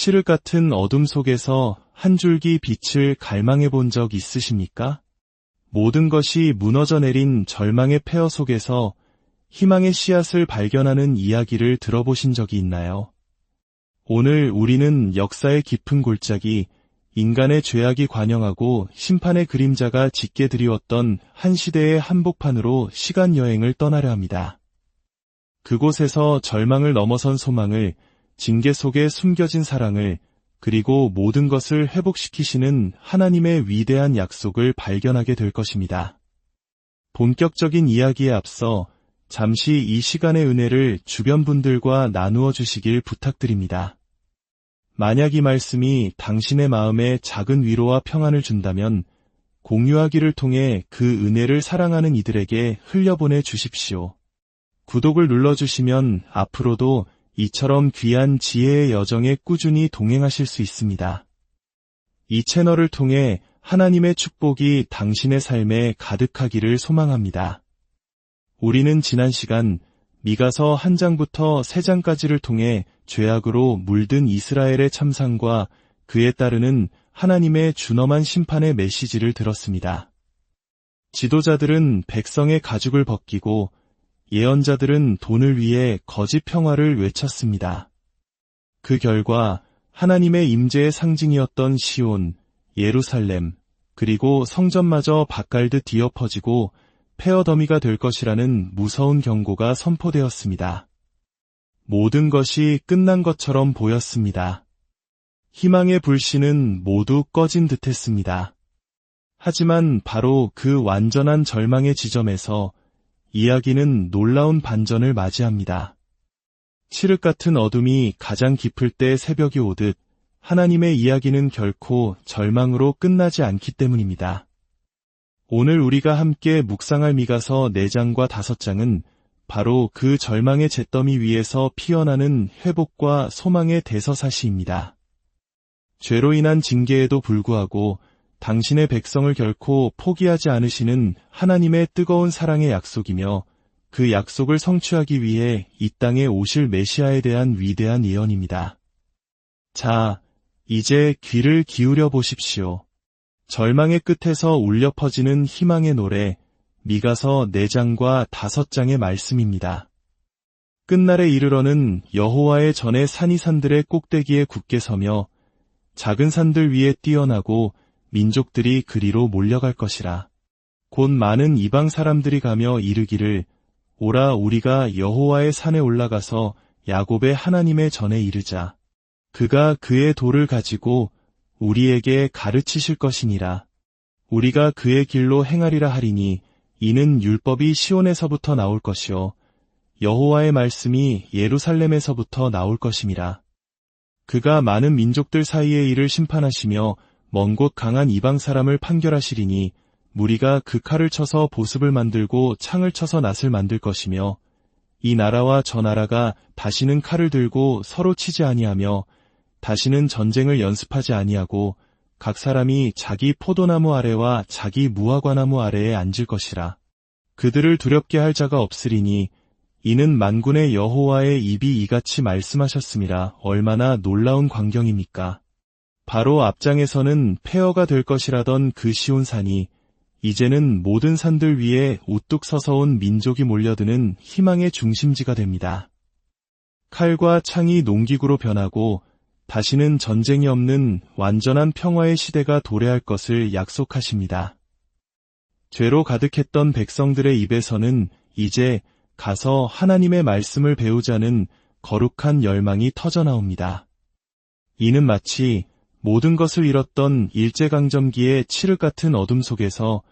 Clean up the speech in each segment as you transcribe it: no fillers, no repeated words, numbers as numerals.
칠흑 같은 어둠 속에서 한 줄기 빛을 갈망해 본 적 있으십니까? 모든 것이 무너져 내린 절망의 폐허 속에서 희망의 씨앗을 발견하는 이야기를 들어보신 적이 있나요? 오늘 우리는 역사의 깊은 골짜기, 인간의 죄악이 관영하고 심판의 그림자가 짙게 드리웠던 한 시대의 한복판으로 시간 여행을 떠나려 합니다. 그곳에서 절망을 넘어선 소망을, 징계 속에 숨겨진 사랑을, 그리고 모든 것을 회복시키시는 하나님의 위대한 약속을 발견하게 될 것입니다. 본격적인 이야기에 앞서 잠시 이 시간의 은혜를 주변 분들과 나누어 주시길 부탁드립니다. 만약 이 말씀이 당신의 마음에 작은 위로와 평안을 준다면 공유하기를 통해 그 은혜를 사랑하는 이들에게 흘려보내 주십시오. 구독을 눌러주시면 앞으로도 이처럼 귀한 지혜의 여정에 꾸준히 동행하실 수 있습니다. 이 채널을 통해 하나님의 축복이 당신의 삶에 가득하기를 소망합니다. 우리는 지난 시간 미가서 1장부터 3장까지를 통해 죄악으로 물든 이스라엘의 참상과 그에 따르는 하나님의 준엄한 심판의 메시지를 들었습니다. 지도자들은 백성의 가죽을 벗기고 예언자들은 돈을 위해 거짓 평화를 외쳤습니다. 그 결과 하나님의 임재의 상징이었던 시온, 예루살렘, 그리고 성전마저 바깔듯 뒤엎어지고 폐허더미가 될 것이라는 무서운 경고가 선포되었습니다. 모든 것이 끝난 것처럼 보였습니다. 희망의 불씨는 모두 꺼진 듯했습니다. 하지만 바로 그 완전한 절망의 지점에서 이야기는 놀라운 반전을 맞이합니다. 칠흑 같은 어둠이 가장 깊을 때 새벽이 오듯 하나님의 이야기는 결코 절망으로 끝나지 않기 때문입니다. 오늘 우리가 함께 묵상할 미가서 4장과 5장은 바로 그 절망의 잿더미 위에서 피어나는 회복과 소망의 대서사시입니다. 죄로 인한 징계에도 불구하고 당신의 백성을 결코 포기하지 않으시는 하나님의 뜨거운 사랑의 약속이며 그 약속을 성취하기 위해 이 땅에 오실 메시아에 대한 위대한 예언입니다. 자, 이제 귀를 기울여 보십시오. 절망의 끝에서 울려 퍼지는 희망의 노래, 미가서 4장과 5장의 말씀입니다. 끝날에 이르러는 여호와의 전에 산이 산들의 꼭대기에 굳게 서며 작은 산들 위에 뛰어나고 민족들이 그리로 몰려갈 것이라. 곧 많은 이방 사람들이 가며 이르기를 오라 우리가 여호와의 산에 올라가서 야곱의 하나님의 전에 이르자. 그가 그의 도를 가지고 우리에게 가르치실 것이니라. 우리가 그의 길로 행하리라 하리니 이는 율법이 시온에서부터 나올 것이요 여호와의 말씀이 예루살렘에서부터 나올 것임이라. 그가 많은 민족들 사이의 일을 심판하시며 먼 곳 강한 이방 사람을 판결하시리니 무리가 그 칼을 쳐서 보습을 만들고 창을 쳐서 낫을 만들 것이며 이 나라와 저 나라가 다시는 칼을 들고 서로 치지 아니하며 다시는 전쟁을 연습하지 아니하고 각 사람이 자기 포도나무 아래와 자기 무화과나무 아래에 앉을 것이라. 그들을 두렵게 할 자가 없으리니 이는 만군의 여호와의 입이 이같이 말씀하셨음이라. 얼마나 놀라운 광경입니까? 바로 앞장에서는 폐허가 될 것이라던 그 시온 산이 이제는 모든 산들 위에 우뚝 서서 온 민족이 몰려드는 희망의 중심지가 됩니다. 칼과 창이 농기구로 변하고 다시는 전쟁이 없는 완전한 평화의 시대가 도래할 것을 약속하십니다. 죄로 가득했던 백성들의 입에서는 이제 가서 하나님의 말씀을 배우자는 거룩한 열망이 터져나옵니다. 이는 마치 모든 것을 잃었던 일제강점기의 칠흑 같은 어둠 속에서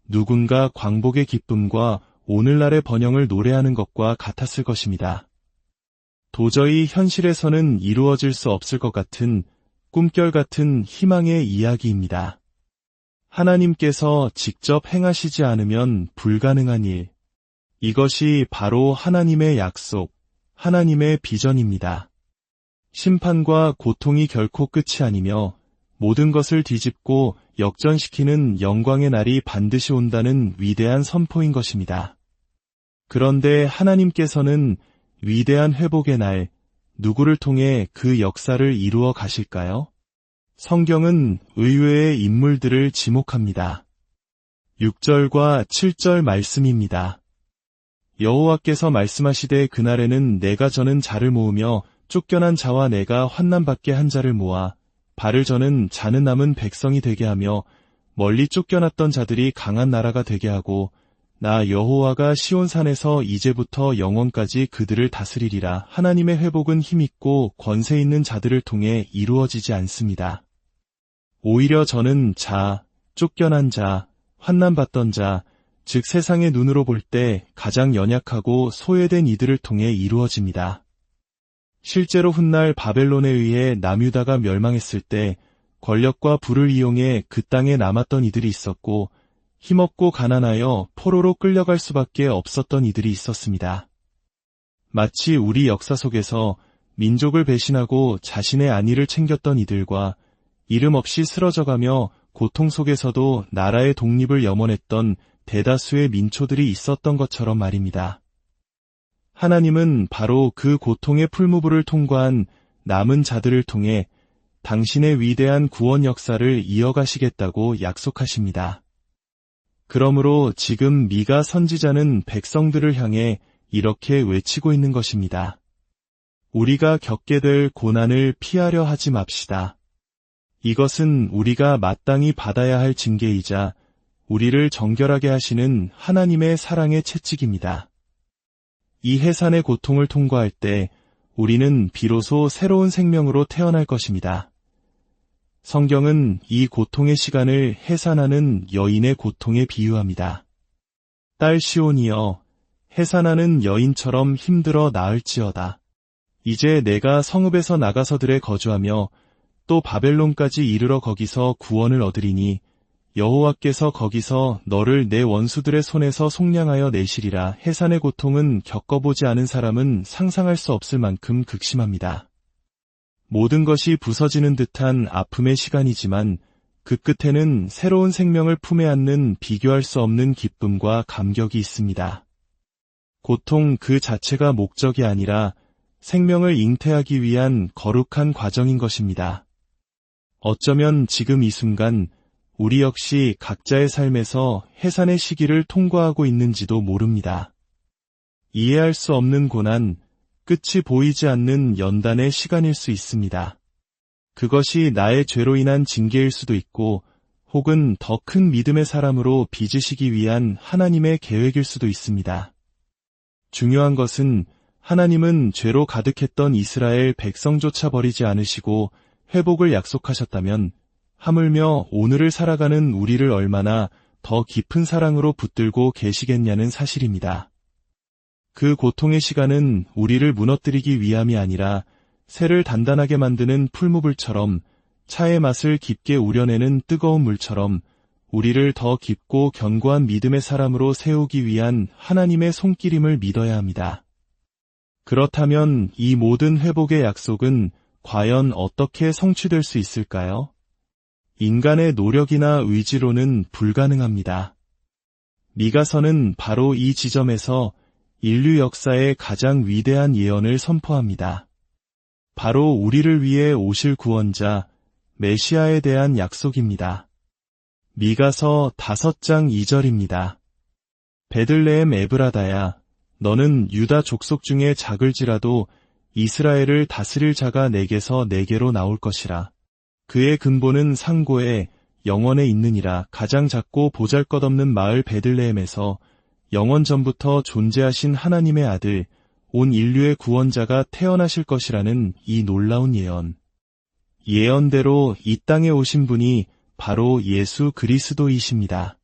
누군가 광복의 기쁨과 오늘날의 번영을 노래하는 것과 같았을 것입니다. 도저히 현실에서는 이루어질 수 없을 것 같은 꿈결 같은 희망의 이야기입니다. 하나님께서 직접 행하시지 않으면 불가능한 일. 이것이 바로 하나님의 약속, 하나님의 비전입니다. 심판과 고통이 결코 끝이 아니며 모든 것을 뒤집고 역전시키는 영광의 날이 반드시 온다는 위대한 선포인 것입니다. 그런데 하나님께서는 위대한 회복의 날, 누구를 통해 그 역사를 이루어 가실까요? 성경은 의외의 인물들을 지목합니다. 6절과 7절 말씀입니다. 여호와께서 말씀하시되 그날에는 내가 저는 자를 모으며 쫓겨난 자와 내가 환난받게 한 자를 모아 발을 저는 자는 남은 백성이 되게 하며 멀리 쫓겨났던 자들이 강한 나라가 되게 하고 나 여호와가 시온산에서 이제부터 영원까지 그들을 다스리리라. 하나님의 회복은 힘있고 권세 있는 자들을 통해 이루어지지 않습니다. 오히려 저는 자, 쫓겨난 자, 환난받던 자, 즉 세상의 눈으로 볼 때 가장 연약하고 소외된 이들을 통해 이루어집니다. 실제로 훗날 바벨론에 의해 남유다가 멸망했을 때 권력과 부를 이용해 그 땅에 남았던 이들이 있었고 힘없고 가난하여 포로로 끌려갈 수밖에 없었던 이들이 있었습니다. 마치 우리 역사 속에서 민족을 배신하고 자신의 안위를 챙겼던 이들과 이름 없이 쓰러져가며 고통 속에서도 나라의 독립을 염원했던 대다수의 민초들이 있었던 것처럼 말입니다. 하나님은 바로 그 고통의 풀무불을 통과한 남은 자들을 통해 당신의 위대한 구원 역사를 이어가시겠다고 약속하십니다. 그러므로 지금 미가 선지자는 백성들을 향해 이렇게 외치고 있는 것입니다. 우리가 겪게 될 고난을 피하려 하지 맙시다. 이것은 우리가 마땅히 받아야 할 징계이자 우리를 정결하게 하시는 하나님의 사랑의 채찍입니다. 이 해산의 고통을 통과할 때 우리는 비로소 새로운 생명으로 태어날 것입니다. 성경은 이 고통의 시간을 해산하는 여인의 고통에 비유합니다. 딸 시온이여, 해산하는 여인처럼 힘들어 나을지어다. 이제 내가 성읍에서 나가서들에 거주하며 또 바벨론까지 이르러 거기서 구원을 얻으리니 여호와께서 거기서 너를 내 원수들의 손에서 속량하여 내시리라. 해산의 고통은 겪어보지 않은 사람은 상상할 수 없을 만큼 극심합니다. 모든 것이 부서지는 듯한 아픔의 시간이지만 그 끝에는 새로운 생명을 품에 안는 비교할 수 없는 기쁨과 감격이 있습니다. 고통 그 자체가 목적이 아니라 생명을 잉태하기 위한 거룩한 과정인 것입니다. 어쩌면 지금 이 순간 우리 역시 각자의 삶에서 해산의 시기를 통과하고 있는지도 모릅니다. 이해할 수 없는 고난, 끝이 보이지 않는 연단의 시간일 수 있습니다. 그것이 나의 죄로 인한 징계일 수도 있고 혹은 더 큰 믿음의 사람으로 빚으시기 위한 하나님의 계획일 수도 있습니다. 중요한 것은 하나님은 죄로 가득했던 이스라엘 백성조차 버리지 않으시고 회복을 약속하셨다면 하물며 오늘을 살아가는 우리를 얼마나 더 깊은 사랑으로 붙들고 계시겠냐는 사실입니다. 그 고통의 시간은 우리를 무너뜨리기 위함이 아니라 새를 단단하게 만드는 풀무불처럼 차의 맛을 깊게 우려내는 뜨거운 물처럼 우리를 더 깊고 견고한 믿음의 사람으로 세우기 위한 하나님의 손길임을 믿어야 합니다. 그렇다면 이 모든 회복의 약속은 과연 어떻게 성취될 수 있을까요? 인간의 노력이나 의지로는 불가능합니다. 미가서는 바로 이 지점에서 인류 역사의 가장 위대한 예언을 선포합니다. 바로 우리를 위해 오실 구원자, 메시아에 대한 약속입니다. 미가서 5장 2절입니다. 베들레헴 에브라다야, 너는 유다 족속 중에 작을지라도 이스라엘을 다스릴 자가 내게서 내게로 나올 것이라. 그의 근본은 상고에 영원에 있느니라. 가장 작고 보잘것없는 마을 베들레헴에서 영원 전부터 존재하신 하나님의 아들, 온 인류의 구원자가 태어나실 것이라는 이 놀라운 예언. 예언대로 이 땅에 오신 분이 바로 예수 그리스도이십니다.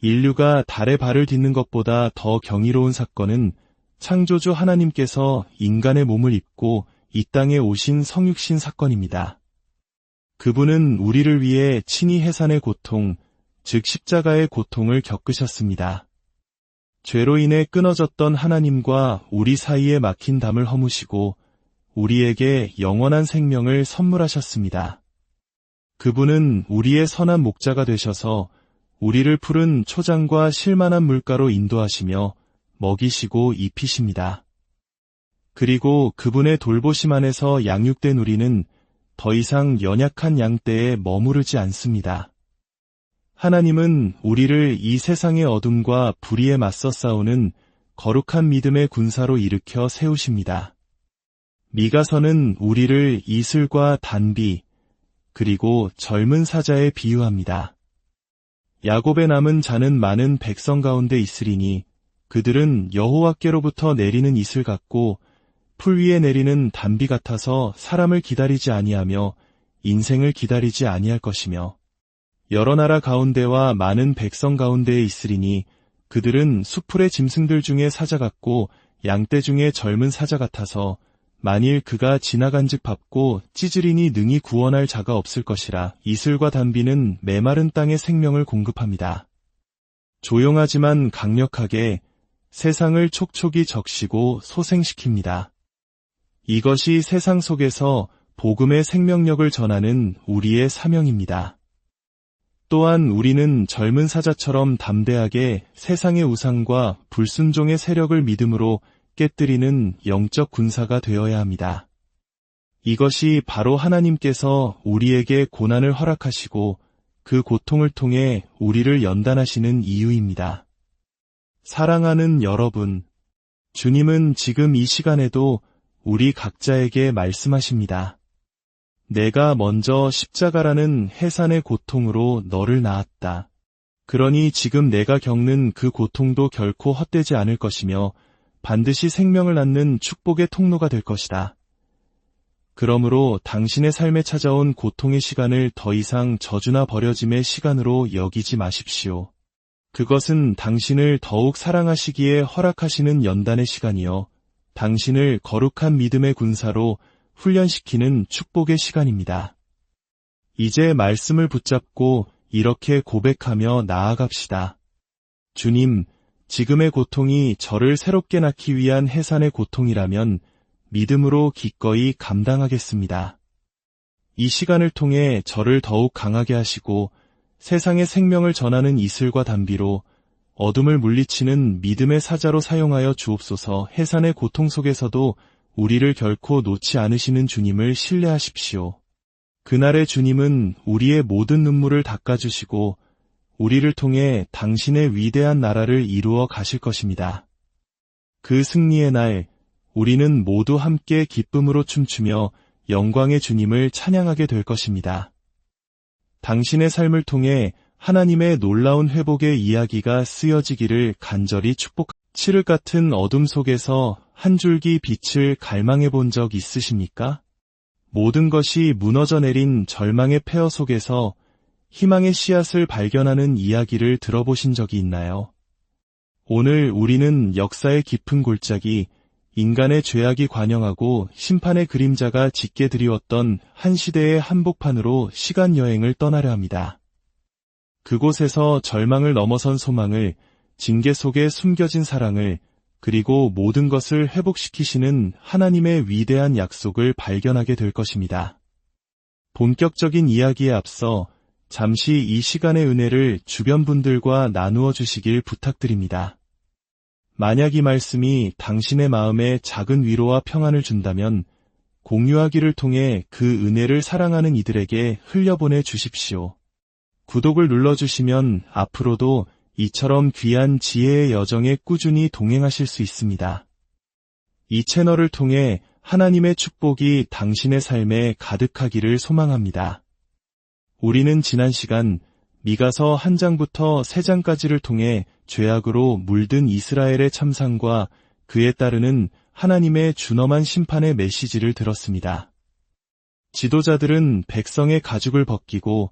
인류가 달에 발을 딛는 것보다 더 경이로운 사건은 창조주 하나님께서 인간의 몸을 입고 이 땅에 오신 성육신 사건입니다. 그분은 우리를 위해 친히 해산의 고통, 즉 십자가의 고통을 겪으셨습니다. 죄로 인해 끊어졌던 하나님과 우리 사이에 막힌 담을 허무시고 우리에게 영원한 생명을 선물하셨습니다. 그분은 우리의 선한 목자가 되셔서 우리를 푸른 초장과 실만한 물가로 인도하시며 먹이시고 입히십니다. 그리고 그분의 돌보심 안에서 양육된 우리는 더 이상 연약한 양떼에 머무르지 않습니다. 하나님은 우리를 이 세상의 어둠과 불의에 맞서 싸우는 거룩한 믿음의 군사로 일으켜 세우십니다. 미가서는 우리를 이슬과 단비, 그리고 젊은 사자에 비유합니다. 야곱의 남은 자는 많은 백성 가운데 있으리니 그들은 여호와께로부터 내리는 이슬 같고 풀 위에 내리는 단비 같아서 사람을 기다리지 아니하며 인생을 기다리지 아니할 것이며 여러 나라 가운데와 많은 백성 가운데에 있으리니 그들은 수풀의 짐승들 중에 사자 같고 양떼 중에 젊은 사자 같아서 만일 그가 지나간즉 밟고 찢으리니 능히 구원할 자가 없을 것이라. 이슬과 단비는 메마른 땅에 생명을 공급합니다. 조용하지만 강력하게 세상을 촉촉이 적시고 소생시킵니다. 이것이 세상 속에서 복음의 생명력을 전하는 우리의 사명입니다. 또한 우리는 젊은 사자처럼 담대하게 세상의 우상과 불순종의 세력을 믿음으로 깨뜨리는 영적 군사가 되어야 합니다. 이것이 바로 하나님께서 우리에게 고난을 허락하시고 그 고통을 통해 우리를 연단하시는 이유입니다. 사랑하는 여러분, 주님은 지금 이 시간에도 우리 각자에게 말씀하십니다. 내가 먼저 십자가라는 해산의 고통으로 너를 낳았다. 그러니 지금 내가 겪는 그 고통도 결코 헛되지 않을 것이며 반드시 생명을 낳는 축복의 통로가 될 것이다. 그러므로 당신의 삶에 찾아온 고통의 시간을 더 이상 저주나 버려짐의 시간으로 여기지 마십시오. 그것은 당신을 더욱 사랑하시기에 허락하시는 연단의 시간이요. 당신을 거룩한 믿음의 군사로 훈련시키는 축복의 시간입니다. 이제 말씀을 붙잡고 이렇게 고백하며 나아갑시다. 주님, 지금의 고통이 저를 새롭게 낳기 위한 해산의 고통이라면 믿음으로 기꺼이 감당하겠습니다. 이 시간을 통해 저를 더욱 강하게 하시고 세상의 생명을 전하는 이슬과 단비로 어둠을 물리치는 믿음의 사자로 사용하여 주옵소서. 해산의 고통 속에서도 우리를 결코 놓지 않으시는 주님을 신뢰하십시오. 그날의 주님은 우리의 모든 눈물을 닦아주시고 우리를 통해 당신의 위대한 나라를 이루어 가실 것입니다. 그 승리의 날, 우리는 모두 함께 기쁨으로 춤추며 영광의 주님을 찬양하게 될 것입니다. 당신의 삶을 통해 하나님의 놀라운 회복의 이야기가 쓰여지기를 간절히 칠흑 같은 어둠 속에서 한 줄기 빛을 갈망해 본 적 있으십니까? 모든 것이 무너져 내린 절망의 폐허 속에서 희망의 씨앗을 발견하는 이야기를 들어보신 적이 있나요? 오늘 우리는 역사의 깊은 골짜기, 인간의 죄악이 관영하고 심판의 그림자가 짙게 드리웠던 한 시대의 한복판으로 시간 여행을 떠나려 합니다. 그곳에서 절망을 넘어선 소망을, 징계 속에 숨겨진 사랑을, 그리고 모든 것을 회복시키시는 하나님의 위대한 약속을 발견하게 될 것입니다. 본격적인 이야기에 앞서 잠시 이 시간의 은혜를 주변 분들과 나누어 주시길 부탁드립니다. 만약 이 말씀이 당신의 마음에 작은 위로와 평안을 준다면 공유하기를 통해 그 은혜를 사랑하는 이들에게 흘려보내 주십시오. 구독을 눌러주시면 앞으로도 이처럼 귀한 지혜의 여정에 꾸준히 동행하실 수 있습니다. 이 채널을 통해 하나님의 축복이 당신의 삶에 가득하기를 소망합니다. 우리는 지난 시간 미가서 1장부터 3장까지를 통해 죄악으로 물든 이스라엘의 참상과 그에 따르는 하나님의 준엄한 심판의 메시지를 들었습니다. 지도자들은 백성의 가죽을 벗기고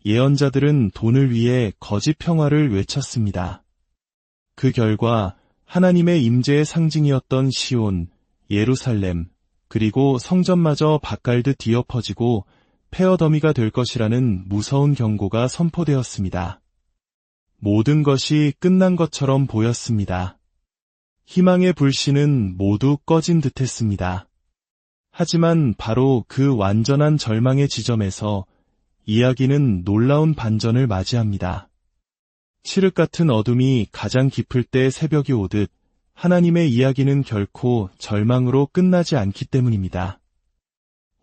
예언자들은 돈을 위해 거짓 평화를 외쳤습니다. 그 결과 하나님의 임재의 상징이었던 시온, 예루살렘, 그리고 성전마저 밭갈듯 뒤엎어지고 폐허 더미가 될 것이라는 무서운 경고가 선포되었습니다. 모든 것이 끝난 것처럼 보였습니다. 희망의 불씨는 모두 꺼진 듯했습니다. 하지만 바로 그 완전한 절망의 지점에서 이야기는 놀라운 반전을 맞이합니다. 칠흑 같은 어둠이 가장 깊을 때 새벽이 오듯 하나님의 이야기는 결코 절망으로 끝나지 않기 때문입니다.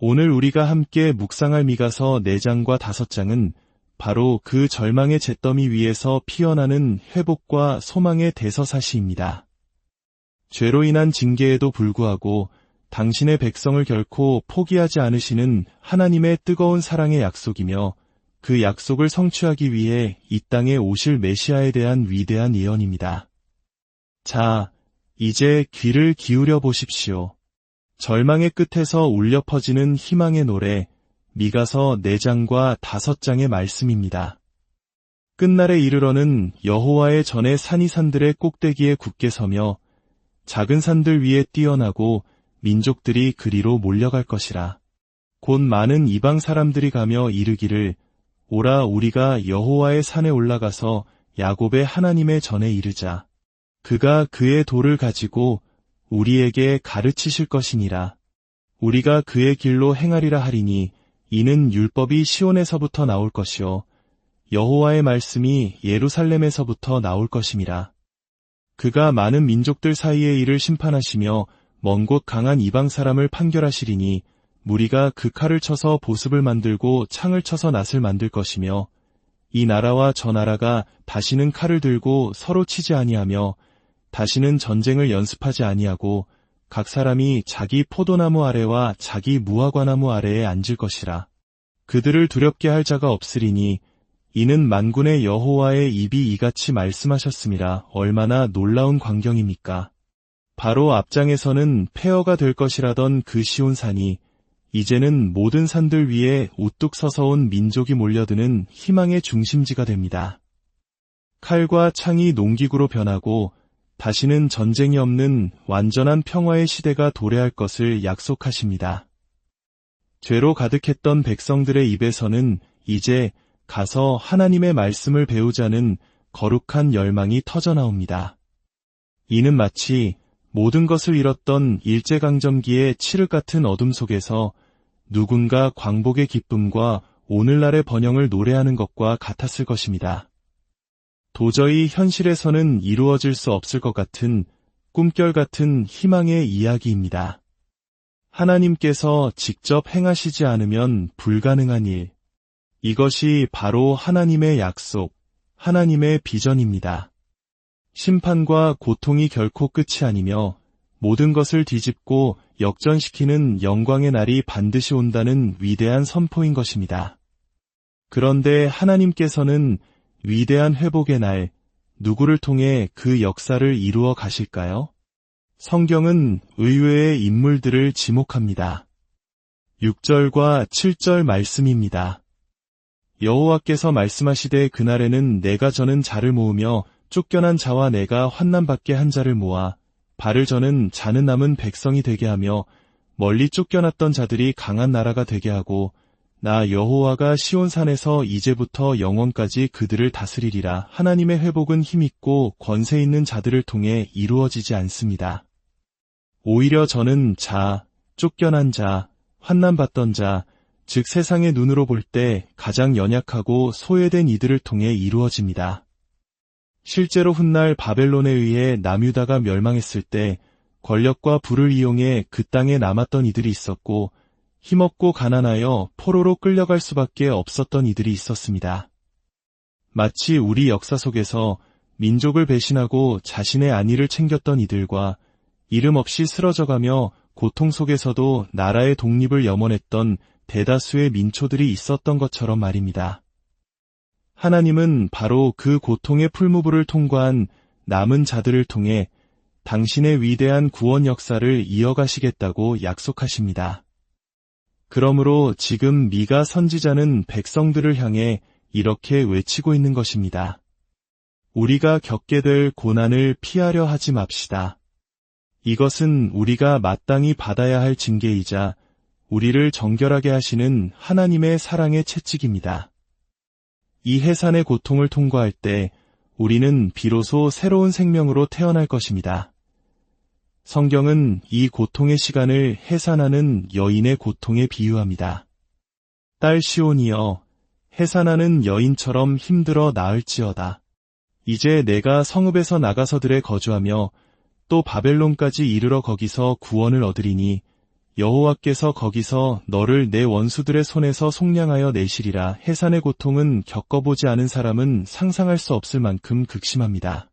오늘 우리가 함께 묵상할 미가서 4장과 5장은 바로 그 절망의 잿더미 위에서 피어나는 회복과 소망의 대서사시입니다. 죄로 인한 징계에도 불구하고 당신의 백성을 결코 포기하지 않으시는 하나님의 뜨거운 사랑의 약속이며 그 약속을 성취하기 위해 이 땅에 오실 메시아에 대한 위대한 예언입니다. 자, 이제 귀를 기울여 보십시오. 절망의 끝에서 울려 퍼지는 희망의 노래, 미가서 4장과 5장의 말씀입니다. 끝날에 이르러는 여호와의 전에 산이 산들의 꼭대기에 굳게 서며 작은 산들 위에 뛰어나고 민족들이 그리로 몰려갈 것이라. 곧 많은 이방 사람들이 가며 이르기를 오라 우리가 여호와의 산에 올라가서 야곱의 하나님의 전에 이르자. 그가 그의 도를 가지고 우리에게 가르치실 것이니라. 우리가 그의 길로 행하리라 하리니 이는 율법이 시온에서부터 나올 것이요 여호와의 말씀이 예루살렘에서부터 나올 것임이라. 그가 많은 민족들 사이의 일을 심판하시며 먼 곳 강한 이방 사람을 판결하시리니 무리가 그 칼을 쳐서 보습을 만들고 창을 쳐서 낫을 만들 것이며 이 나라와 저 나라가 다시는 칼을 들고 서로 치지 아니하며 다시는 전쟁을 연습하지 아니하고 각 사람이 자기 포도나무 아래와 자기 무화과나무 아래에 앉을 것이라. 그들을 두렵게 할 자가 없으리니 이는 만군의 여호와의 입이 이같이 말씀하셨음이라. 얼마나 놀라운 광경입니까? 바로 앞장에서는 폐허가 될 것이라던 그 시온산이 이제는 모든 산들 위에 우뚝 서서 온 민족이 몰려드는 희망의 중심지가 됩니다. 칼과 창이 농기구로 변하고 다시는 전쟁이 없는 완전한 평화의 시대가 도래할 것을 약속하십니다. 죄로 가득했던 백성들의 입에서는 이제 가서 하나님의 말씀을 배우자는 거룩한 열망이 터져나옵니다. 이는 마치 모든 것을 잃었던 일제강점기의 칠흑 같은 어둠 속에서 누군가 광복의 기쁨과 오늘날의 번영을 노래하는 것과 같았을 것입니다. 도저히 현실에서는 이루어질 수 없을 것 같은 꿈결 같은 희망의 이야기입니다. 하나님께서 직접 행하시지 않으면 불가능한 일. 이것이 바로 하나님의 약속, 하나님의 비전입니다. 심판과 고통이 결코 끝이 아니며 모든 것을 뒤집고 역전시키는 영광의 날이 반드시 온다는 위대한 선포인 것입니다. 그런데 하나님께서는 위대한 회복의 날, 누구를 통해 그 역사를 이루어 가실까요? 성경은 의외의 인물들을 지목합니다. 6절과 7절 말씀입니다. 여호와께서 말씀하시되 그날에는 내가 저는 자를 모으며 쫓겨난 자와 내가 환난받게 한 자를 모아 발을 저는 자는 남은 백성이 되게 하며 멀리 쫓겨났던 자들이 강한 나라가 되게 하고 나 여호와가 시온산에서 이제부터 영원까지 그들을 다스리리라. 하나님의 회복은 힘있고 권세 있는 자들을 통해 이루어지지 않습니다. 오히려 저는 쫓겨난 자, 환난받던 자, 즉 세상의 눈으로 볼 때 가장 연약하고 소외된 이들을 통해 이루어집니다. 실제로 훗날 바벨론에 의해 남유다가 멸망했을 때 권력과 부를 이용해 그 땅에 남았던 이들이 있었고 힘없고 가난하여 포로로 끌려갈 수밖에 없었던 이들이 있었습니다. 마치 우리 역사 속에서 민족을 배신하고 자신의 안위를 챙겼던 이들과 이름 없이 쓰러져가며 고통 속에서도 나라의 독립을 염원했던 대다수의 민초들이 있었던 것처럼 말입니다. 하나님은 바로 그 고통의 풀무불을 통과한 남은 자들을 통해 당신의 위대한 구원 역사를 이어가시겠다고 약속하십니다. 그러므로 지금 미가 선지자는 백성들을 향해 이렇게 외치고 있는 것입니다. 우리가 겪게 될 고난을 피하려 하지 맙시다. 이것은 우리가 마땅히 받아야 할 징계이자 우리를 정결하게 하시는 하나님의 사랑의 채찍입니다. 이 해산의 고통을 통과할 때 우리는 비로소 새로운 생명으로 태어날 것입니다. 성경은 이 고통의 시간을 해산하는 여인의 고통에 비유합니다. 딸 시온이여, 해산하는 여인처럼 힘들어 나을지어다. 이제 내가 성읍에서 나가서들에 거주하며 또 바벨론까지 이르러 거기서 구원을 얻으리니 여호와께서 거기서 너를 내 원수들의 손에서 속량하여 내시리라. 해산의 고통은 겪어보지 않은 사람은 상상할 수 없을 만큼 극심합니다.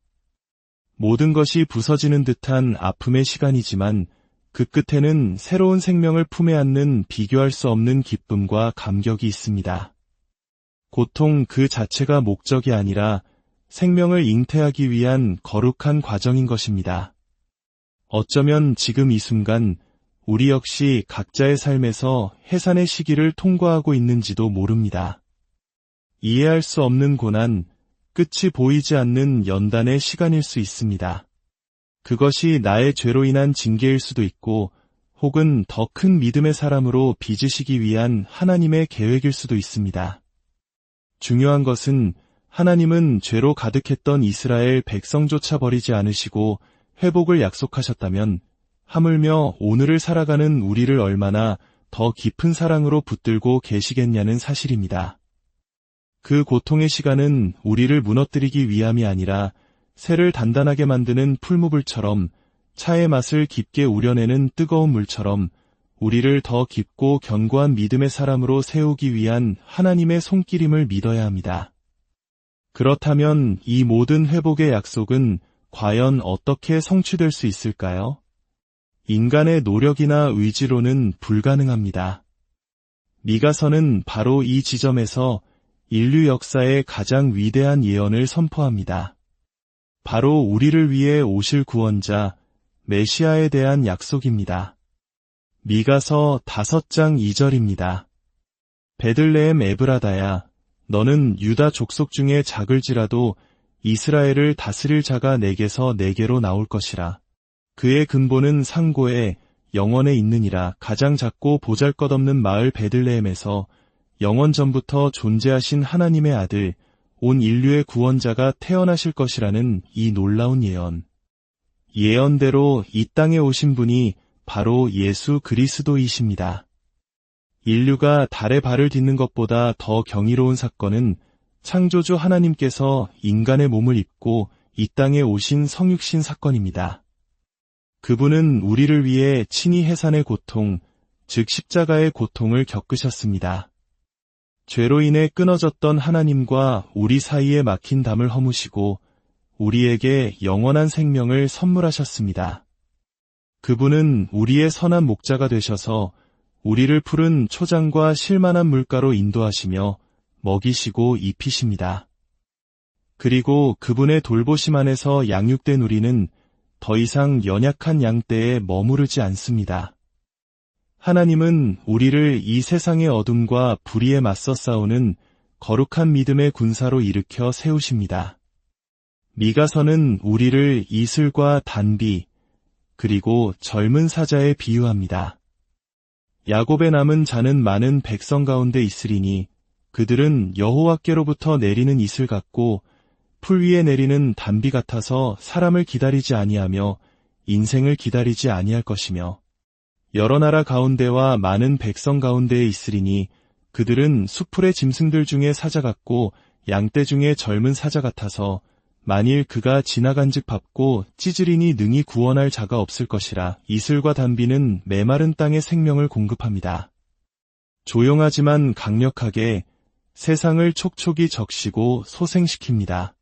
모든 것이 부서지는 듯한 아픔의 시간이지만 그 끝에는 새로운 생명을 품에 안는 비교할 수 없는 기쁨과 감격이 있습니다. 고통 그 자체가 목적이 아니라 생명을 잉태하기 위한 거룩한 과정인 것입니다. 어쩌면 지금 이 순간 우리 역시 각자의 삶에서 해산의 시기를 통과하고 있는지도 모릅니다. 이해할 수 없는 고난, 끝이 보이지 않는 연단의 시간일 수 있습니다. 그것이 나의 죄로 인한 징계일 수도 있고 혹은 더 큰 믿음의 사람으로 빚으시기 위한 하나님의 계획일 수도 있습니다. 중요한 것은 하나님은 죄로 가득했던 이스라엘 백성조차 버리지 않으시고 회복을 약속하셨다면 하물며 오늘을 살아가는 우리를 얼마나 더 깊은 사랑으로 붙들고 계시겠냐는 사실입니다. 그 고통의 시간은 우리를 무너뜨리기 위함이 아니라 새를 단단하게 만드는 풀무불처럼 차의 맛을 깊게 우려내는 뜨거운 물처럼 우리를 더 깊고 견고한 믿음의 사람으로 세우기 위한 하나님의 손길임을 믿어야 합니다. 그렇다면 이 모든 회복의 약속은 과연 어떻게 성취될 수 있을까요? 인간의 노력이나 의지로는 불가능합니다. 미가서는 바로 이 지점에서 인류 역사의 가장 위대한 예언을 선포합니다. 바로 우리를 위해 오실 구원자, 메시아에 대한 약속입니다. 미가서 5장 2절입니다. 베들레헴 에브라다야, 너는 유다 족속 중에 작을지라도 이스라엘을 다스릴 자가 내게서 내게로 나올 것이라. 그의 근본은 상고에 영원에 있느니라. 가장 작고 보잘것없는 마을 베들레헴에서 영원 전부터 존재하신 하나님의 아들, 온 인류의 구원자가 태어나실 것이라는 이 놀라운 예언. 예언대로 이 땅에 오신 분이 바로 예수 그리스도이십니다. 인류가 달에 발을 딛는 것보다 더 경이로운 사건은 창조주 하나님께서 인간의 몸을 입고 이 땅에 오신 성육신 사건입니다. 그분은 우리를 위해 친히 해산의 고통, 즉 십자가의 고통을 겪으셨습니다. 죄로 인해 끊어졌던 하나님과 우리 사이에 막힌 담을 허무시고 우리에게 영원한 생명을 선물하셨습니다. 그분은 우리의 선한 목자가 되셔서 우리를 푸른 초장과 실만한 물가로 인도하시며 먹이시고 입히십니다. 그리고 그분의 돌보심 안에서 양육된 우리는 더 이상 연약한 양떼에 머무르지 않습니다. 하나님은 우리를 이 세상의 어둠과 불의에 맞서 싸우는 거룩한 믿음의 군사로 일으켜 세우십니다. 미가서는 우리를 이슬과 단비, 그리고 젊은 사자에 비유합니다. 야곱의 남은 자는 많은 백성 가운데 있으리니 그들은 여호와께로부터 내리는 이슬 같고 풀 위에 내리는 단비 같아서 사람을 기다리지 아니하며 인생을 기다리지 아니할 것이며 여러 나라 가운데와 많은 백성 가운데에 있으리니 그들은 수풀의 짐승들 중에 사자 같고 양떼 중에 젊은 사자 같아서 만일 그가 지나간즉 밟고 찢으리니 능히 구원할 자가 없을 것이라. 이슬과 단비는 메마른 땅에 생명을 공급합니다. 조용하지만 강력하게 세상을 촉촉이 적시고 소생시킵니다.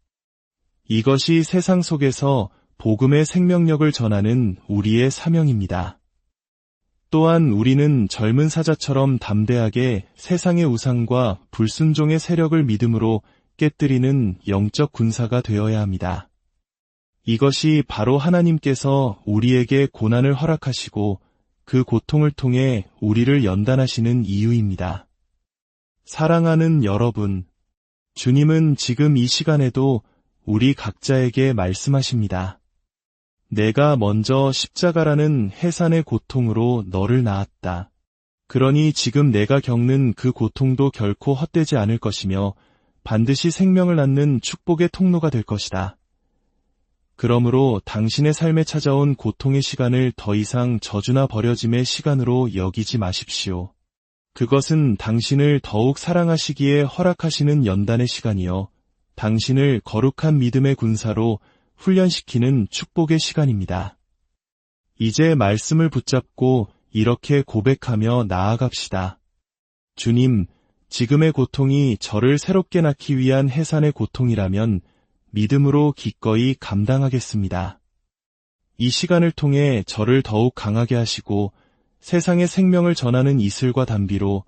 이것이 세상 속에서 복음의 생명력을 전하는 우리의 사명입니다. 또한 우리는 젊은 사자처럼 담대하게 세상의 우상과 불순종의 세력을 믿음으로 깨뜨리는 영적 군사가 되어야 합니다. 이것이 바로 하나님께서 우리에게 고난을 허락하시고 그 고통을 통해 우리를 연단하시는 이유입니다. 사랑하는 여러분, 주님은 지금 이 시간에도 우리 각자에게 말씀하십니다. 내가 먼저 십자가라는 해산의 고통으로 너를 낳았다. 그러니 지금 내가 겪는 그 고통도 결코 헛되지 않을 것이며 반드시 생명을 낳는 축복의 통로가 될 것이다. 그러므로 당신의 삶에 찾아온 고통의 시간을 더 이상 저주나 버려짐의 시간으로 여기지 마십시오. 그것은 당신을 더욱 사랑하시기에 허락하시는 연단의 시간이요. 당신을 거룩한 믿음의 군사로 훈련시키는 축복의 시간입니다. 이제 말씀을 붙잡고 이렇게 고백하며 나아갑시다. 주님, 지금의 고통이 저를 새롭게 낳기 위한 해산의 고통이라면 믿음으로 기꺼이 감당하겠습니다. 이 시간을 통해 저를 더욱 강하게 하시고 세상의 생명을 전하는 이슬과 단비로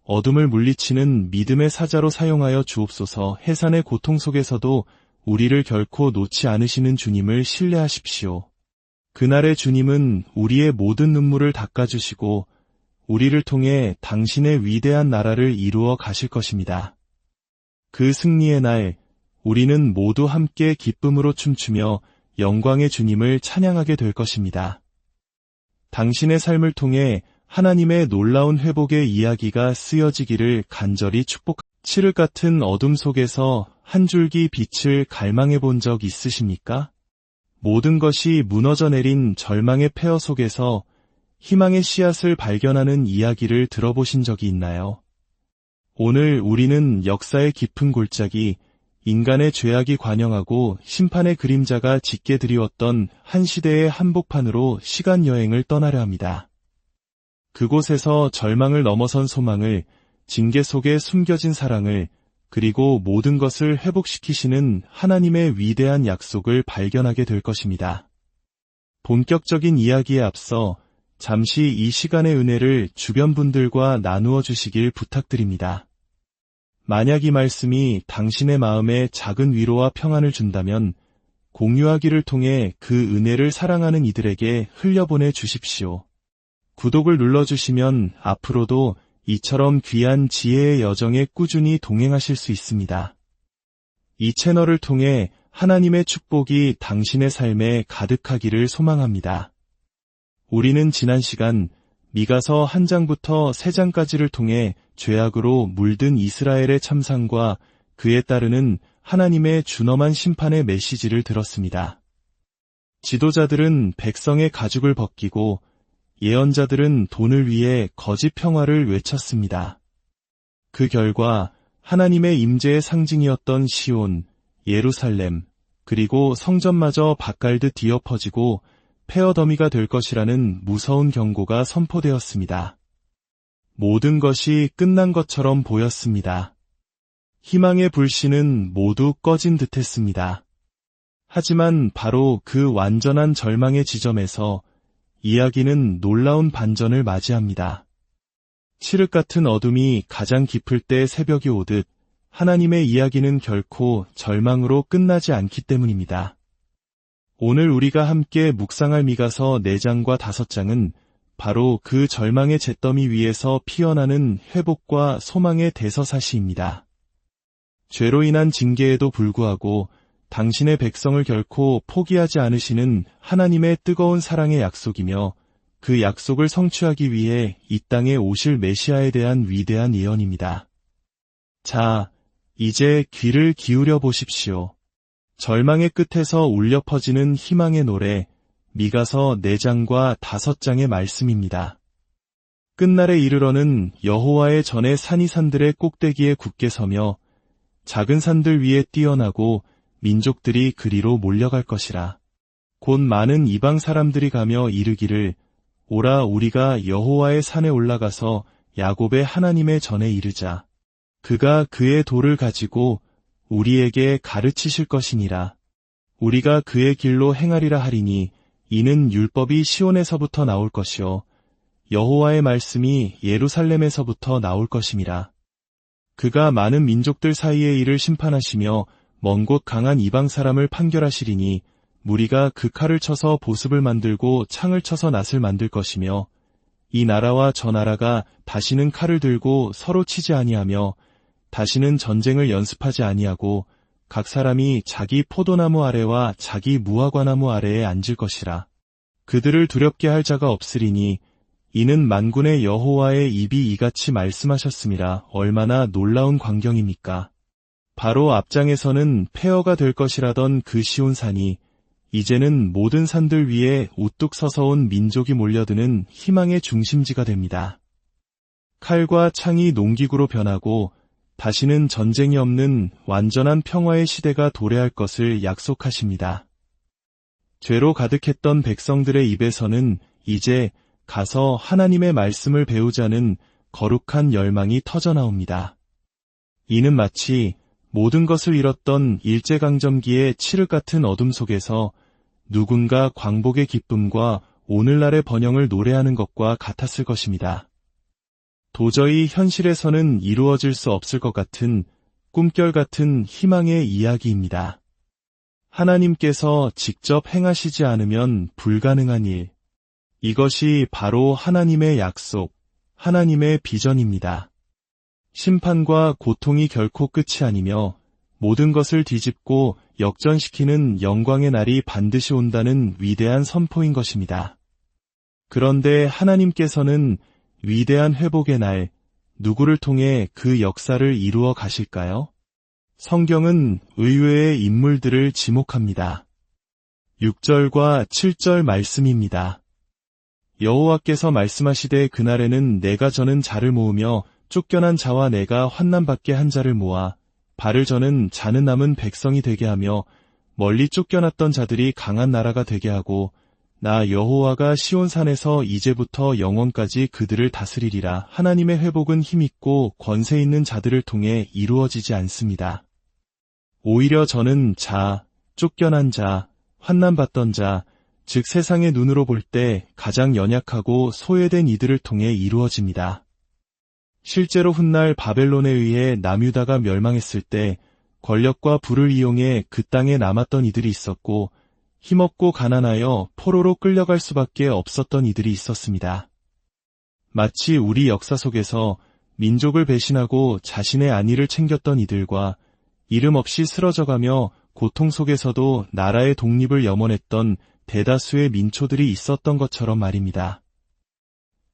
어둠을 물리치는 믿음의 사자로 사용하여 주옵소서. 해산의 고통 속에서도 우리를 결코 놓지 않으시는 주님을 신뢰하십시오. 그날의 주님은 우리의 모든 눈물을 닦아주시고 우리를 통해 당신의 위대한 나라를 이루어 가실 것입니다. 그 승리의 날, 우리는 모두 함께 기쁨으로 춤추며 영광의 주님을 찬양하게 될 것입니다. 당신의 삶을 통해 하나님의 놀라운 회복의 이야기가 쓰여지기를 간절히 축복합니다. 칠흑 같은 어둠 속에서 한 줄기 빛을 갈망해 본 적 있으십니까? 모든 것이 무너져 내린 절망의 폐허 속에서 희망의 씨앗을 발견하는 이야기를 들어보신 적이 있나요? 오늘 우리는 역사의 깊은 골짜기, 인간의 죄악이 관영하고 심판의 그림자가 짙게 드리웠던 한 시대의 한복판으로 시간 여행을 떠나려 합니다. 그곳에서 절망을 넘어선 소망을, 징계 속에 숨겨진 사랑을, 그리고 모든 것을 회복시키시는 하나님의 위대한 약속을 발견하게 될 것입니다. 본격적인 이야기에 앞서 잠시 이 시간의 은혜를 주변 분들과 나누어 주시길 부탁드립니다. 만약 이 말씀이 당신의 마음에 작은 위로와 평안을 준다면 공유하기를 통해 그 은혜를 사랑하는 이들에게 흘려보내 주십시오. 구독을 눌러주시면 앞으로도 이처럼 귀한 지혜의 여정에 꾸준히 동행하실 수 있습니다. 이 채널을 통해 하나님의 축복이 당신의 삶에 가득하기를 소망합니다. 우리는 지난 시간 미가서 1장부터 3장까지를 통해 죄악으로 물든 이스라엘의 참상과 그에 따르는 하나님의 준엄한 심판의 메시지를 들었습니다. 지도자들은 백성의 가죽을 벗기고 예언자들은 돈을 위해 거짓 평화를 외쳤습니다. 그 결과 하나님의 임재의 상징이었던 시온, 예루살렘, 그리고 성전마저 바깔듯 뒤엎어지고 폐허더미가 될 것이라는 무서운 경고가 선포되었습니다. 모든 것이 끝난 것처럼 보였습니다. 희망의 불씨는 모두 꺼진 듯했습니다. 하지만 바로 그 완전한 절망의 지점에서 이야기는 놀라운 반전을 맞이합니다. 칠흑 같은 어둠이 가장 깊을 때 새벽이 오듯 하나님의 이야기는 결코 절망으로 끝나지 않기 때문입니다. 오늘 우리가 함께 묵상할 미가서 4장과 5장은 바로 그 절망의 잿더미 위에서 피어나는 회복과 소망의 대서사시입니다. 죄로 인한 징계에도 불구하고 당신의 백성을 결코 포기하지 않으시는 하나님의 뜨거운 사랑의 약속이며 그 약속을 성취하기 위해 이 땅에 오실 메시아에 대한 위대한 예언입니다. 자, 이제 귀를 기울여 보십시오. 절망의 끝에서 울려 퍼지는 희망의 노래, 미가서 4장과 5장의 말씀입니다. 끝날에 이르러는 여호와의 전에 산이 산들의 꼭대기에 굳게 서며 작은 산들 위에 뛰어나고 민족들이 그리로 몰려갈 것이라. 곧 많은 이방 사람들이 가며 이르기를 오라 우리가 여호와의 산에 올라가서 야곱의 하나님의 전에 이르자. 그가 그의 도를 가지고 우리에게 가르치실 것이니라. 우리가 그의 길로 행하리라 하리니 이는 율법이 시온에서부터 나올 것이요 여호와의 말씀이 예루살렘에서부터 나올 것임이라. 그가 많은 민족들 사이의 일을 심판하시며 먼 곳 강한 이방 사람을 판결하시리니 무리가 그 칼을 쳐서 보습을 만들고 창을 쳐서 낫을 만들 것이며 이 나라와 저 나라가 다시는 칼을 들고 서로 치지 아니하며 다시는 전쟁을 연습하지 아니하고 각 사람이 자기 포도나무 아래와 자기 무화과나무 아래에 앉을 것이라. 그들을 두렵게 할 자가 없으리니 이는 만군의 여호와의 입이 이같이 말씀하셨음이라. 얼마나 놀라운 광경입니까? 바로 앞장에서는 폐허가 될 것이라던 그 시온 산이 이제는 모든 산들 위에 우뚝 서서 온 민족이 몰려드는 희망의 중심지가 됩니다. 칼과 창이 농기구로 변하고 다시는 전쟁이 없는 완전한 평화의 시대가 도래할 것을 약속하십니다. 죄로 가득했던 백성들의 입에서는 이제 가서 하나님의 말씀을 배우자는 거룩한 열망이 터져나옵니다. 이는 마치 모든 것을 잃었던 일제강점기의 칠흑 같은 어둠 속에서 누군가 광복의 기쁨과 오늘날의 번영을 노래하는 것과 같았을 것입니다. 도저히 현실에서는 이루어질 수 없을 것 같은 꿈결 같은 희망의 이야기입니다. 하나님께서 직접 행하시지 않으면 불가능한 일. 이것이 바로 하나님의 약속, 하나님의 비전입니다. 심판과 고통이 결코 끝이 아니며 모든 것을 뒤집고 역전시키는 영광의 날이 반드시 온다는 위대한 선포인 것입니다. 그런데 하나님께서는 위대한 회복의 날, 누구를 통해 그 역사를 이루어 가실까요? 성경은 의외의 인물들을 지목합니다. 6절과 7절 말씀입니다. 여호와께서 말씀하시되 그날에는 내가 저는 자를 모으며 쫓겨난 자와 내가 환난받게 한 자를 모아 발을 저는 자는 남은 백성이 되게 하며 멀리 쫓겨났던 자들이 강한 나라가 되게 하고 나 여호와가 시온산에서 이제부터 영원까지 그들을 다스리리라. 하나님의 회복은 힘있고 권세 있는 자들을 통해 이루어지지 않습니다. 오히려 저는 자, 쫓겨난 자, 환난받던 자, 즉 세상의 눈으로 볼 때 가장 연약하고 소외된 이들을 통해 이루어집니다. 실제로 훗날 바벨론에 의해 남유다가 멸망했을 때 권력과 부를 이용해 그 땅에 남았던 이들이 있었고 힘없고 가난하여 포로로 끌려갈 수밖에 없었던 이들이 있었습니다. 마치 우리 역사 속에서 민족을 배신하고 자신의 안위를 챙겼던 이들과 이름 없이 쓰러져가며 고통 속에서도 나라의 독립을 염원했던 대다수의 민초들이 있었던 것처럼 말입니다.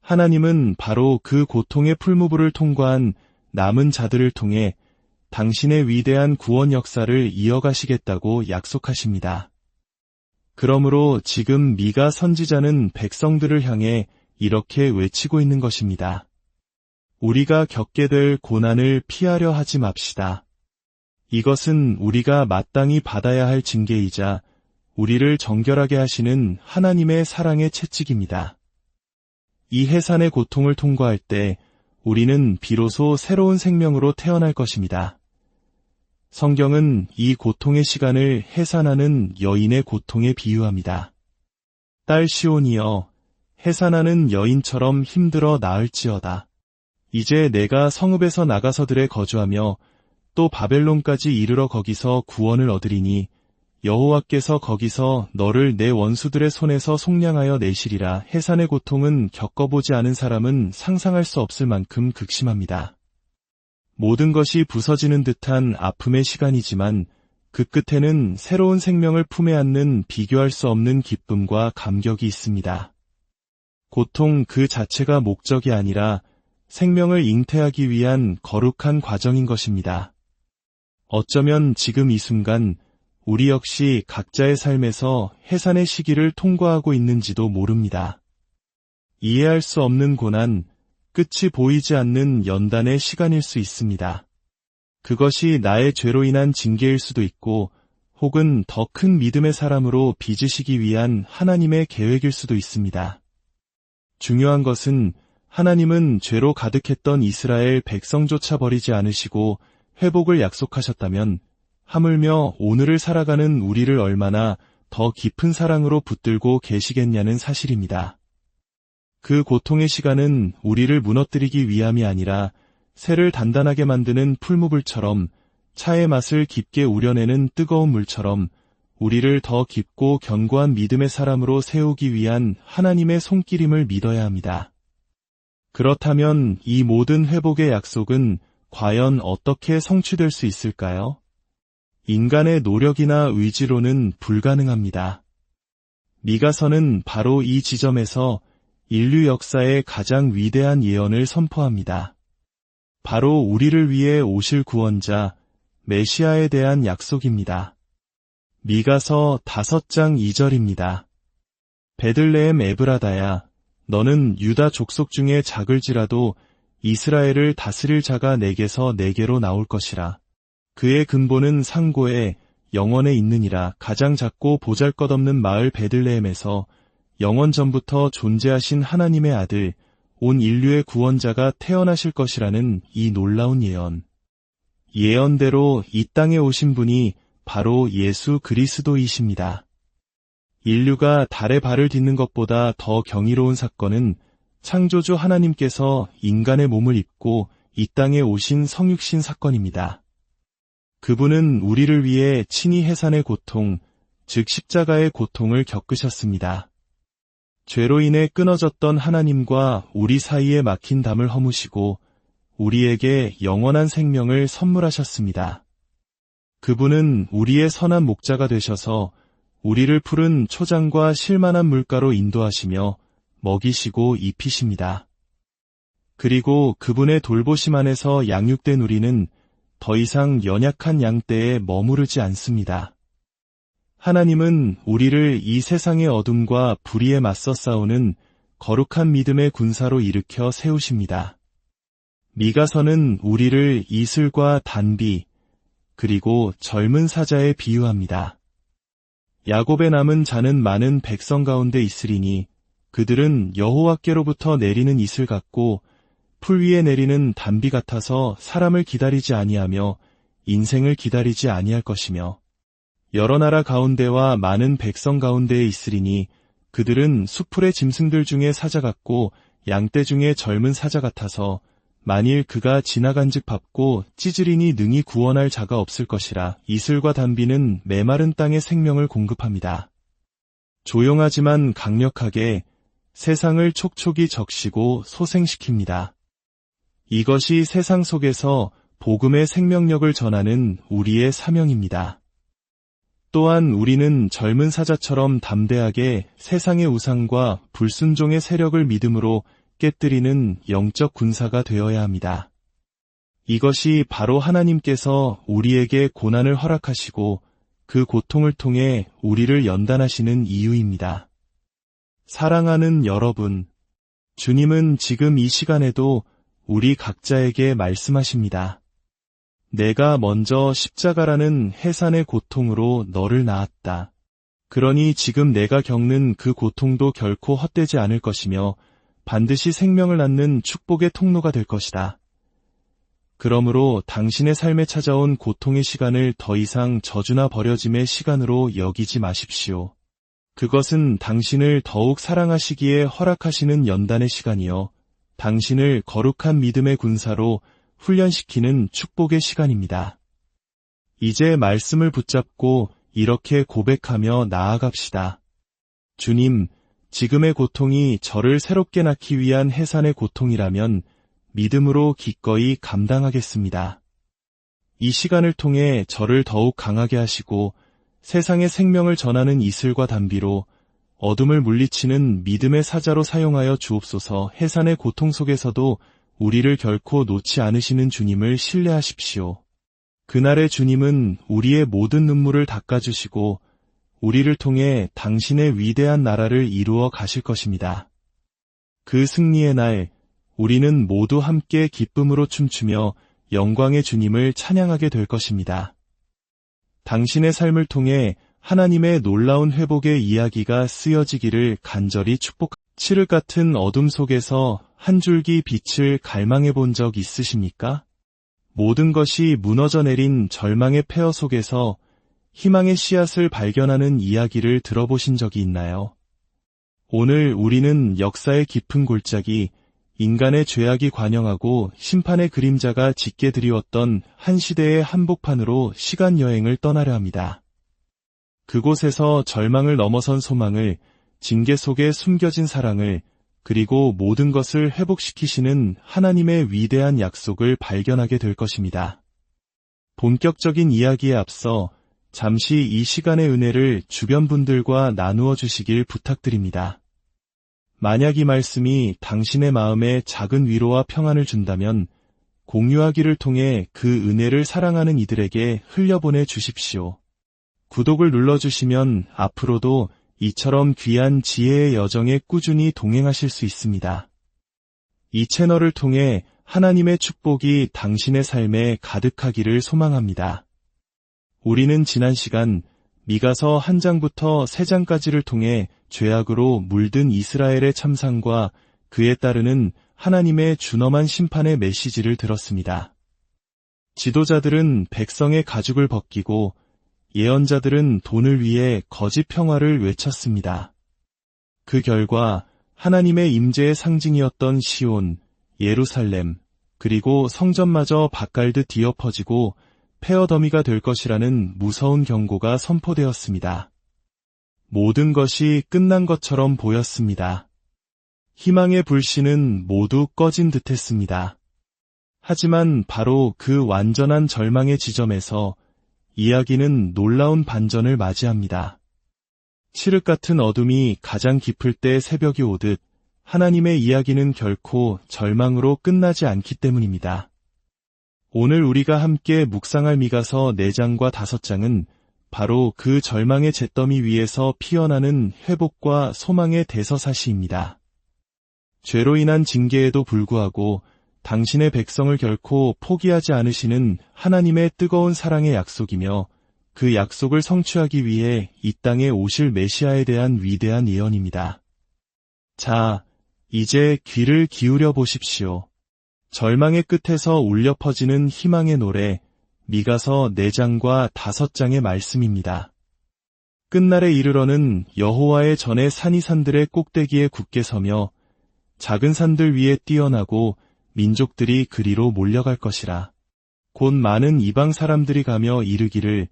하나님은 바로 그 고통의 풀무불을 통과한 남은 자들을 통해 당신의 위대한 구원 역사를 이어가시겠다고 약속하십니다. 그러므로 지금 미가 선지자는 백성들을 향해 이렇게 외치고 있는 것입니다. 우리가 겪게 될 고난을 피하려 하지 맙시다. 이것은 우리가 마땅히 받아야 할 징계이자 우리를 정결하게 하시는 하나님의 사랑의 채찍입니다. 이 해산의 고통을 통과할 때 우리는 비로소 새로운 생명으로 태어날 것입니다. 성경은 이 고통의 시간을 해산하는 여인의 고통에 비유합니다. 딸 시온이여, 해산하는 여인처럼 힘들어 나을지어다. 이제 내가 성읍에서 나가서들에 거주하며 또 바벨론까지 이르러 거기서 구원을 얻으리니 여호와께서 거기서 너를 내 원수들의 손에서 속량하여 내시리라. 해산의 고통은 겪어보지 않은 사람은 상상할 수 없을 만큼 극심합니다. 모든 것이 부서지는 듯한 아픔의 시간이지만 그 끝에는 새로운 생명을 품에 안는 비교할 수 없는 기쁨과 감격이 있습니다. 고통 그 자체가 목적이 아니라 생명을 잉태하기 위한 거룩한 과정인 것입니다. 어쩌면 지금 이 순간 우리 역시 각자의 삶에서 해산의 시기를 통과하고 있는지도 모릅니다. 이해할 수 없는 고난, 끝이 보이지 않는 연단의 시간일 수 있습니다. 그것이 나의 죄로 인한 징계일 수도 있고 혹은 더 큰 믿음의 사람으로 빚으시기 위한 하나님의 계획일 수도 있습니다. 중요한 것은 하나님은 죄로 가득했던 이스라엘 백성조차 버리지 않으시고 회복을 약속하셨다면 하물며 오늘을 살아가는 우리를 얼마나 더 깊은 사랑으로 붙들고 계시겠냐는 사실입니다. 그 고통의 시간은 우리를 무너뜨리기 위함이 아니라 새를 단단하게 만드는 풀무불처럼 차의 맛을 깊게 우려내는 뜨거운 물처럼 우리를 더 깊고 견고한 믿음의 사람으로 세우기 위한 하나님의 손길임을 믿어야 합니다. 그렇다면 이 모든 회복의 약속은 과연 어떻게 성취될 수 있을까요? 인간의 노력이나 의지로는 불가능합니다. 미가서는 바로 이 지점에서 인류 역사의 가장 위대한 예언을 선포합니다. 바로 우리를 위해 오실 구원자, 메시아에 대한 약속입니다. 미가서 5장 2절입니다. 베들레헴 에브라다야, 너는 유다 족속 중에 작을지라도 이스라엘을 다스릴 자가 내게서 내게로 나올 것이라. 그의 근본은 상고에 영원에 있느니라. 가장 작고 보잘것없는 마을 베들레헴에서 영원 전부터 존재하신 하나님의 아들, 온 인류의 구원자가 태어나실 것이라는 이 놀라운 예언. 예언대로 이 땅에 오신 분이 바로 예수 그리스도이십니다. 인류가 달에 발을 딛는 것보다 더 경이로운 사건은 창조주 하나님께서 인간의 몸을 입고 이 땅에 오신 성육신 사건입니다. 그분은 우리를 위해 친히 해산의 고통, 즉 십자가의 고통을 겪으셨습니다. 죄로 인해 끊어졌던 하나님과 우리 사이에 막힌 담을 허무시고 우리에게 영원한 생명을 선물하셨습니다. 그분은 우리의 선한 목자가 되셔서 우리를 푸른 초장과 실만한 물가로 인도하시며 먹이시고 입히십니다. 그리고 그분의 돌보심 안에서 양육된 우리는 더 이상 연약한 양떼에 머무르지 않습니다. 하나님은 우리를 이 세상의 어둠과 불의에 맞서 싸우는 거룩한 믿음의 군사로 일으켜 세우십니다. 미가서는 우리를 이슬과 단비, 그리고 젊은 사자에 비유합니다. 야곱의 남은 자는 많은 백성 가운데 있으리니 그들은 여호와께로부터 내리는 이슬 같고 풀 위에 내리는 단비 같아서 사람을 기다리지 아니하며 인생을 기다리지 아니할 것이며 여러 나라 가운데와 많은 백성 가운데에 있으리니 그들은 수풀의 짐승들 중에 사자 같고 양떼 중에 젊은 사자 같아서 만일 그가 지나간즉 밟고 찢으리니 능히 구원할 자가 없을 것이라. 이슬과 단비는 메마른 땅에 생명을 공급합니다. 조용하지만 강력하게 세상을 촉촉이 적시고 소생시킵니다. 이것이 세상 속에서 복음의 생명력을 전하는 우리의 사명입니다. 또한 우리는 젊은 사자처럼 담대하게 세상의 우상과 불순종의 세력을 믿음으로 깨뜨리는 영적 군사가 되어야 합니다. 이것이 바로 하나님께서 우리에게 고난을 허락하시고 그 고통을 통해 우리를 연단하시는 이유입니다. 사랑하는 여러분, 주님은 지금 이 시간에도 우리 각자에게 말씀하십니다. 내가 먼저 십자가라는 해산의 고통으로 너를 낳았다. 그러니 지금 내가 겪는 그 고통도 결코 헛되지 않을 것이며 반드시 생명을 낳는 축복의 통로가 될 것이다. 그러므로 당신의 삶에 찾아온 고통의 시간을 더 이상 저주나 버려짐의 시간으로 여기지 마십시오. 그것은 당신을 더욱 사랑하시기에 허락하시는 연단의 시간이요. 당신을 거룩한 믿음의 군사로 훈련시키는 축복의 시간입니다. 이제 말씀을 붙잡고 이렇게 고백하며 나아갑시다. 주님, 지금의 고통이 저를 새롭게 낳기 위한 해산의 고통이라면 믿음으로 기꺼이 감당하겠습니다. 이 시간을 통해 저를 더욱 강하게 하시고 세상의 생명을 전하는 이슬과 단비로 어둠을 물리치는 믿음의 사자로 사용하여 주옵소서. 해산의 고통 속에서도 우리를 결코 놓지 않으시는 주님을 신뢰하십시오. 그날의 주님은 우리의 모든 눈물을 닦아주시고 우리를 통해 당신의 위대한 나라를 이루어 가실 것입니다. 그 승리의 날, 우리는 모두 함께 기쁨으로 춤추며 영광의 주님을 찬양하게 될 것입니다. 당신의 삶을 통해 하나님의 놀라운 회복의 이야기가 쓰여지기를 간절히 축복합니다. 칠흑 같은 어둠 속에서 한 줄기 빛을 갈망해 본 적 있으십니까? 모든 것이 무너져 내린 절망의 폐허 속에서 희망의 씨앗을 발견하는 이야기를 들어보신 적이 있나요? 오늘 우리는 역사의 깊은 골짜기, 인간의 죄악이 관영하고 심판의 그림자가 짙게 드리웠던 한 시대의 한복판으로 시간 여행을 떠나려 합니다. 그곳에서 절망을 넘어선 소망을, 징계 속에 숨겨진 사랑을, 그리고 모든 것을 회복시키시는 하나님의 위대한 약속을 발견하게 될 것입니다. 본격적인 이야기에 앞서 잠시 이 시간의 은혜를 주변 분들과 나누어 주시길 부탁드립니다. 만약 이 말씀이 당신의 마음에 작은 위로와 평안을 준다면 공유하기를 통해 그 은혜를 사랑하는 이들에게 흘려보내 주십시오. 구독을 눌러주시면 앞으로도 이처럼 귀한 지혜의 여정에 꾸준히 동행하실 수 있습니다. 이 채널을 통해 하나님의 축복이 당신의 삶에 가득하기를 소망합니다. 우리는 지난 시간 미가서 1장부터 3장까지를 통해 죄악으로 물든 이스라엘의 참상과 그에 따르는 하나님의 준엄한 심판의 메시지를 들었습니다. 지도자들은 백성의 가죽을 벗기고 예언자들은 돈을 위해 거짓 평화를 외쳤습니다. 그 결과 하나님의 임재의 상징이었던 시온, 예루살렘, 그리고 성전마저 바깔듯 뒤엎어지고 폐허더미가 될 것이라는 무서운 경고가 선포되었습니다. 모든 것이 끝난 것처럼 보였습니다. 희망의 불씨는 모두 꺼진 듯했습니다. 하지만 바로 그 완전한 절망의 지점에서 이야기는 놀라운 반전을 맞이합니다. 칠흑 같은 어둠이 가장 깊을 때 새벽이 오듯 하나님의 이야기는 결코 절망으로 끝나지 않기 때문입니다. 오늘 우리가 함께 묵상할 미가서 4장과 5장은 바로 그 절망의 잿더미 위에서 피어나는 회복과 소망의 대서사시입니다. 죄로 인한 징계에도 불구하고 당신의 백성을 결코 포기하지 않으시는 하나님의 뜨거운 사랑의 약속이며 그 약속을 성취하기 위해 이 땅에 오실 메시아에 대한 위대한 예언입니다. 자, 이제 귀를 기울여 보십시오. 절망의 끝에서 울려 퍼지는 희망의 노래, 미가서 4장과 5장의 말씀입니다. 끝날에 이르러는 여호와의 전에 산이 산들의 꼭대기에 굳게 서며 작은 산들 위에 뛰어나고 민족들이 그리로 몰려갈 것이라. 곧 많은 이방 사람들이 가며 이르기를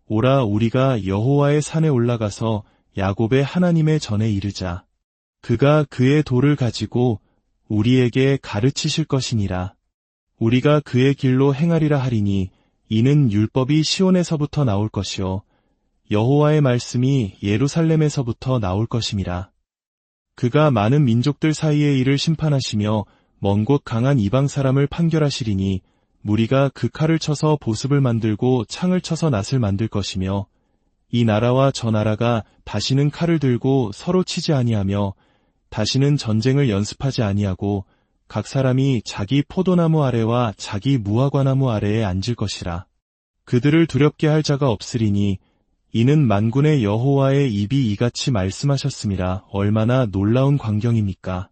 오라 우리가 여호와의 산에 올라가서 야곱의 하나님의 전에 이르자. 그가 그의 도를 가지고 우리에게 가르치실 것이니라. 우리가 그의 길로 행하리라 하리니 이는 율법이 시온에서부터 나올 것이요 여호와의 말씀이 예루살렘에서부터 나올 것임이라. 그가 많은 민족들 사이의 일을 심판하시며 먼 곳 강한 이방 사람을 판결하시리니 무리가 그 칼을 쳐서 보습을 만들고 창을 쳐서 낫을 만들 것이며 이 나라와 저 나라가 다시는 칼을 들고 서로 치지 아니하며 다시는 전쟁을 연습하지 아니하고 각 사람이 자기 포도나무 아래와 자기 무화과나무 아래에 앉을 것이라. 그들을 두렵게 할 자가 없으리니 이는 만군의 여호와의 입이 이같이 말씀하셨음이라. 얼마나 놀라운 광경입니까?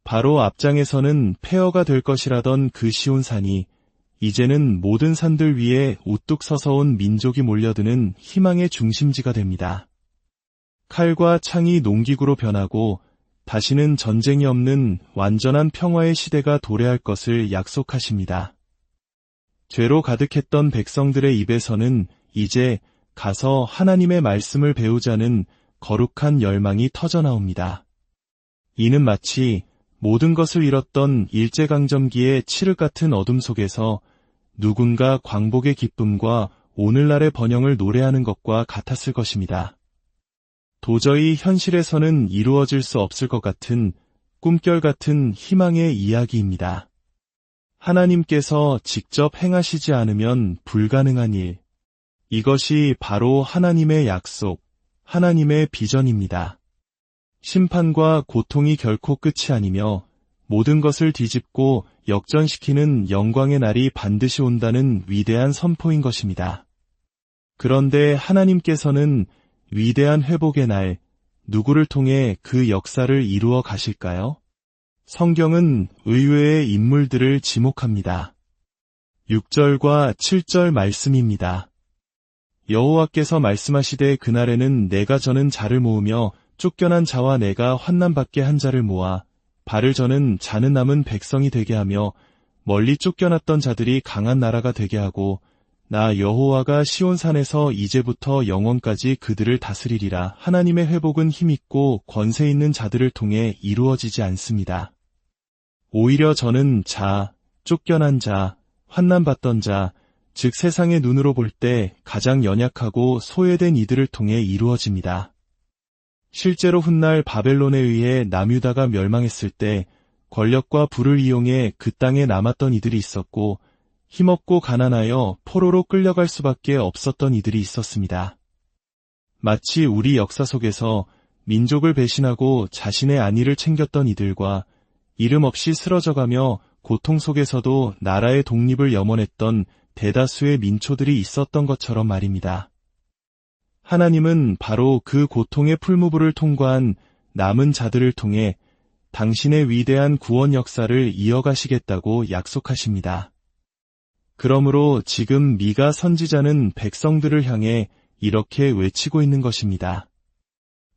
바로 앞장에서는 폐허가 될 것이라던 그 시온 산이 이제는 모든 산들 위에 우뚝 서서 온 민족이 몰려드는 희망의 중심지가 됩니다. 칼과 창이 농기구로 변하고 다시는 전쟁이 없는 완전한 평화의 시대가 도래할 것을 약속하십니다. 죄로 가득했던 백성들의 입에서는 이제 가서 하나님의 말씀을 배우자는 거룩한 열망이 터져나옵니다. 이는 마치 모든 것을 잃었던 일제강점기의 칠흑 같은 어둠 속에서 누군가 광복의 기쁨과 오늘날의 번영을 노래하는 것과 같았을 것입니다. 도저히 현실에서는 이루어질 수 없을 것 같은 꿈결 같은 희망의 이야기입니다. 하나님께서 직접 행하시지 않으면 불가능한 일. 이것이 바로 하나님의 약속, 하나님의 비전입니다. 심판과 고통이 결코 끝이 아니며 모든 것을 뒤집고 역전시키는 영광의 날이 반드시 온다는 위대한 선포인 것입니다. 그런데 하나님께서는 위대한 회복의 날, 누구를 통해 그 역사를 이루어 가실까요? 성경은 의외의 인물들을 지목합니다. 6절과 7절 말씀입니다. 여호와께서 말씀하시되 그날에는 내가 저는 자를 모으며 쫓겨난 자와 내가 환난받게 한 자를 모아 발을 저는 자는 남은 백성이 되게 하며 멀리 쫓겨났던 자들이 강한 나라가 되게 하고 나 여호와가 시온산에서 이제부터 영원까지 그들을 다스리리라. 하나님의 회복은 힘있고 권세 있는 자들을 통해 이루어지지 않습니다. 오히려 저는 자, 쫓겨난 자, 환난받던 자, 즉 세상의 눈으로 볼 때 가장 연약하고 소외된 이들을 통해 이루어집니다. 실제로 훗날 바벨론에 의해 남유다가 멸망했을 때 권력과 부를 이용해 그 땅에 남았던 이들이 있었고 힘없고 가난하여 포로로 끌려갈 수밖에 없었던 이들이 있었습니다. 마치 우리 역사 속에서 민족을 배신하고 자신의 안위를 챙겼던 이들과 이름 없이 쓰러져가며 고통 속에서도 나라의 독립을 염원했던 대다수의 민초들이 있었던 것처럼 말입니다. 하나님은 바로 그 고통의 풀무불을 통과한 남은 자들을 통해 당신의 위대한 구원 역사를 이어가시겠다고 약속하십니다. 그러므로 지금 미가 선지자는 백성들을 향해 이렇게 외치고 있는 것입니다.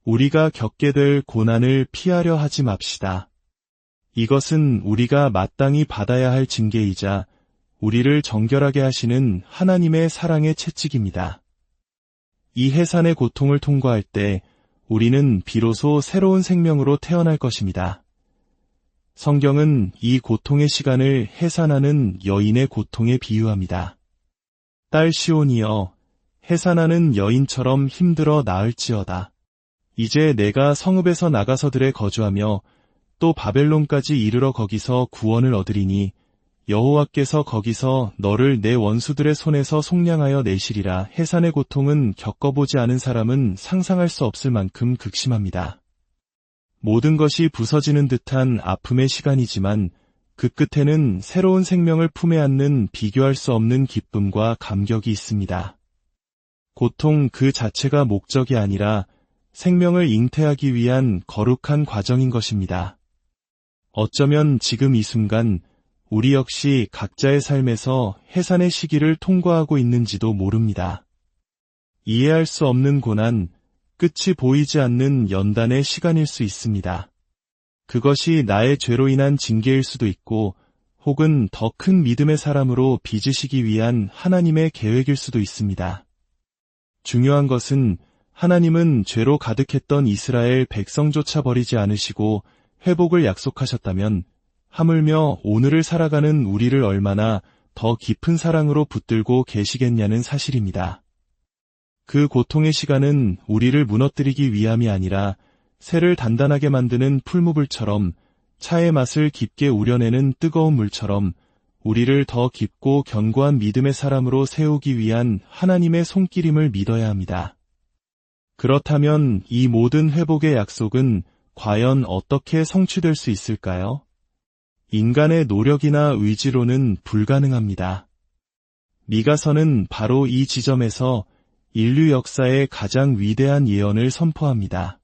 우리가 겪게 될 고난을 피하려 하지 맙시다. 이것은 우리가 마땅히 받아야 할 징계이자 우리를 정결하게 하시는 하나님의 사랑의 채찍입니다. 이 해산의 고통을 통과할 때 우리는 비로소 새로운 생명으로 태어날 것입니다. 성경은 이 고통의 시간을 해산하는 여인의 고통에 비유합니다. 딸 시온이여, 해산하는 여인처럼 힘들어 나을지어다. 이제 내가 성읍에서 나가서들에 거주하며 또 바벨론까지 이르러 거기서 구원을 얻으리니 여호와께서 거기서 너를 내 원수들의 손에서 속량하여 내시리라. 해산의 고통은 겪어보지 않은 사람은 상상할 수 없을 만큼 극심합니다. 모든 것이 부서지는 듯한 아픔의 시간이지만 그 끝에는 새로운 생명을 품에 안는 비교할 수 없는 기쁨과 감격이 있습니다. 고통 그 자체가 목적이 아니라 생명을 잉태하기 위한 거룩한 과정인 것입니다. 어쩌면 지금 이 순간 우리 역시 각자의 삶에서 해산의 시기를 통과하고 있는지도 모릅니다. 이해할 수 없는 고난, 끝이 보이지 않는 연단의 시간일 수 있습니다. 그것이 나의 죄로 인한 징계일 수도 있고 혹은 더 큰 믿음의 사람으로 빚으시기 위한 하나님의 계획일 수도 있습니다. 중요한 것은 하나님은 죄로 가득했던 이스라엘 백성조차 버리지 않으시고 회복을 약속하셨다면 하물며 오늘을 살아가는 우리를 얼마나 더 깊은 사랑으로 붙들고 계시겠냐는 사실입니다. 그 고통의 시간은 우리를 무너뜨리기 위함이 아니라 새를 단단하게 만드는 풀무불처럼 차의 맛을 깊게 우려내는 뜨거운 물처럼 우리를 더 깊고 견고한 믿음의 사람으로 세우기 위한 하나님의 손길임을 믿어야 합니다. 그렇다면 이 모든 회복의 약속은 과연 어떻게 성취될 수 있을까요? 인간의 노력이나 의지로는 불가능합니다. 미가서는 바로 이 지점에서 인류 역사의 가장 위대한 예언을 선포합니다.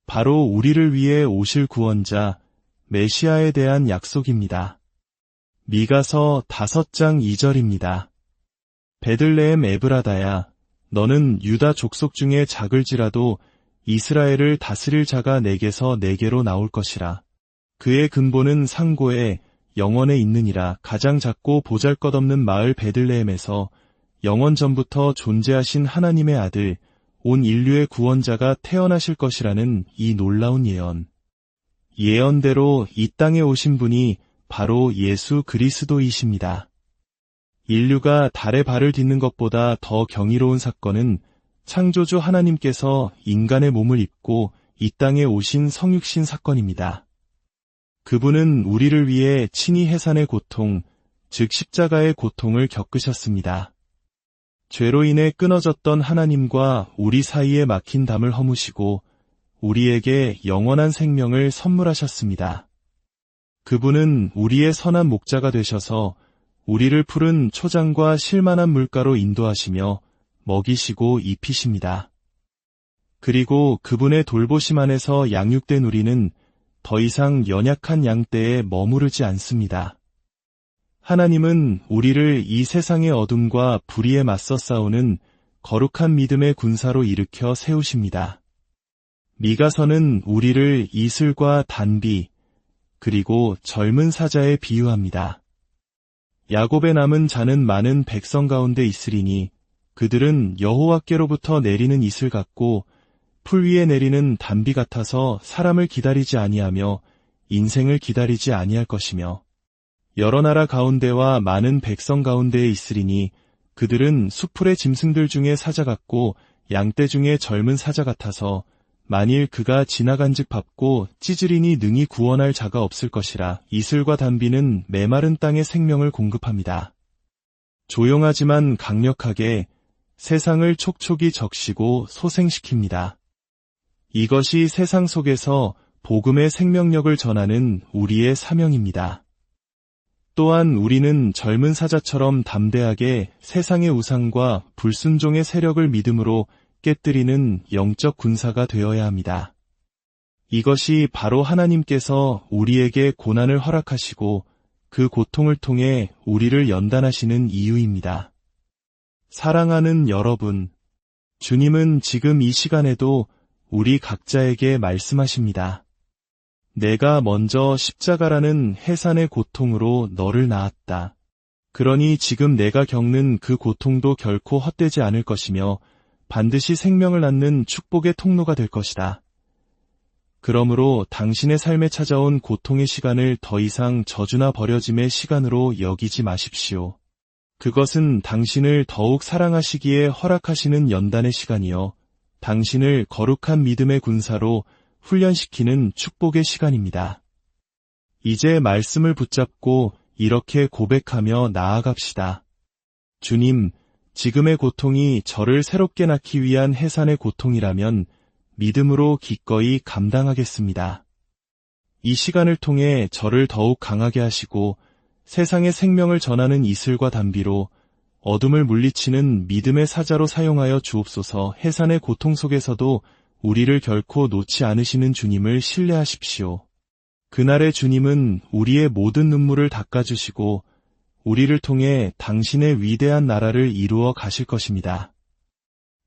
바로 우리를 위해 오실 구원자, 메시아에 대한 약속입니다. 미가서 5장 2절입니다. 베들레헴 에브라다야, 너는 유다 족속 중에 작을지라도 이스라엘을 다스릴 자가 내게서 내게로 나올 것이라. 그의 근본은 상고에 영원에 있느니라. 가장 작고 보잘것없는 마을 베들레헴에서 영원 전부터 존재하신 하나님의 아들, 온 인류의 구원자가 태어나실 것이라는 이 놀라운 예언. 예언대로 이 땅에 오신 분이 바로 예수 그리스도이십니다. 인류가 달에 발을 딛는 것보다 더 경이로운 사건은 창조주 하나님께서 인간의 몸을 입고 이 땅에 오신 성육신 사건입니다. 그분은 우리를 위해 친히 해산의 고통, 즉 십자가의 고통을 겪으셨습니다. 죄로 인해 끊어졌던 하나님과 우리 사이에 막힌 담을 허무시고 우리에게 영원한 생명을 선물하셨습니다. 그분은 우리의 선한 목자가 되셔서 우리를 푸른 초장과 실만한 물가로 인도하시며 먹이시고 입히십니다. 그리고 그분의 돌보심 안에서 양육된 우리는 더 이상 연약한 양떼에 머무르지 않습니다. 하나님은 우리를 이 세상의 어둠과 불의에 맞서 싸우는 거룩한 믿음의 군사로 일으켜 세우십니다. 미가서는 우리를 이슬과 단비, 그리고 젊은 사자에 비유합니다. 야곱의 남은 자는 많은 백성 가운데 있으리니 그들은 여호와께로부터 내리는 이슬 같고 풀 위에 내리는 단비 같아서 사람을 기다리지 아니하며 인생을 기다리지 아니할 것이며 여러 나라 가운데와 많은 백성 가운데에 있으리니 그들은 수풀의 짐승들 중에 사자 같고 양떼 중에 젊은 사자 같아서 만일 그가 지나간즉 밟고 찢으리니 능히 구원할 자가 없을 것이라. 이슬과 단비는 메마른 땅에 생명을 공급합니다. 조용하지만 강력하게 세상을 촉촉이 적시고 소생시킵니다. 이것이 세상 속에서 복음의 생명력을 전하는 우리의 사명입니다. 또한 우리는 젊은 사자처럼 담대하게 세상의 우상과 불순종의 세력을 믿음으로 깨뜨리는 영적 군사가 되어야 합니다. 이것이 바로 하나님께서 우리에게 고난을 허락하시고 그 고통을 통해 우리를 연단하시는 이유입니다. 사랑하는 여러분, 주님은 지금 이 시간에도 우리 각자에게 말씀하십니다. 내가 먼저 십자가라는 해산의 고통으로 너를 낳았다. 그러니 지금 내가 겪는 그 고통도 결코 헛되지 않을 것이며 반드시 생명을 낳는 축복의 통로가 될 것이다. 그러므로 당신의 삶에 찾아온 고통의 시간을 더 이상 저주나 버려짐의 시간으로 여기지 마십시오. 그것은 당신을 더욱 사랑하시기에 허락하시는 연단의 시간이요, 당신을 거룩한 믿음의 군사로 훈련시키는 축복의 시간입니다. 이제 말씀을 붙잡고 이렇게 고백하며 나아갑시다. 주님, 지금의 고통이 저를 새롭게 낳기 위한 해산의 고통이라면 믿음으로 기꺼이 감당하겠습니다. 이 시간을 통해 저를 더욱 강하게 하시고 세상의 생명을 전하는 이슬과 단비로 어둠을 물리치는 믿음의 사자로 사용하여 주옵소서. 해산의 고통 속에서도 우리를 결코 놓지 않으시는 주님을 신뢰하십시오. 그날의 주님은 우리의 모든 눈물을 닦아주시고 우리를 통해 당신의 위대한 나라를 이루어 가실 것입니다.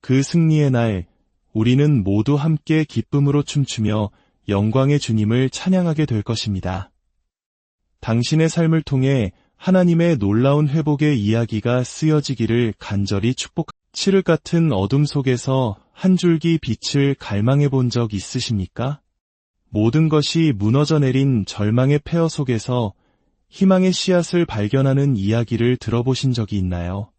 그 승리의 날, 우리는 모두 함께 기쁨으로 춤추며 영광의 주님을 찬양하게 될 것입니다. 당신의 삶을 통해 하나님의 놀라운 회복의 이야기가 쓰여지기를 간절히 축복합니다. 칠흑 같은 어둠 속에서 한 줄기 빛을 갈망해 본 적 있으십니까? 모든 것이 무너져 내린 절망의 폐허 속에서 희망의 씨앗을 발견하는 이야기를 들어보신 적이 있나요?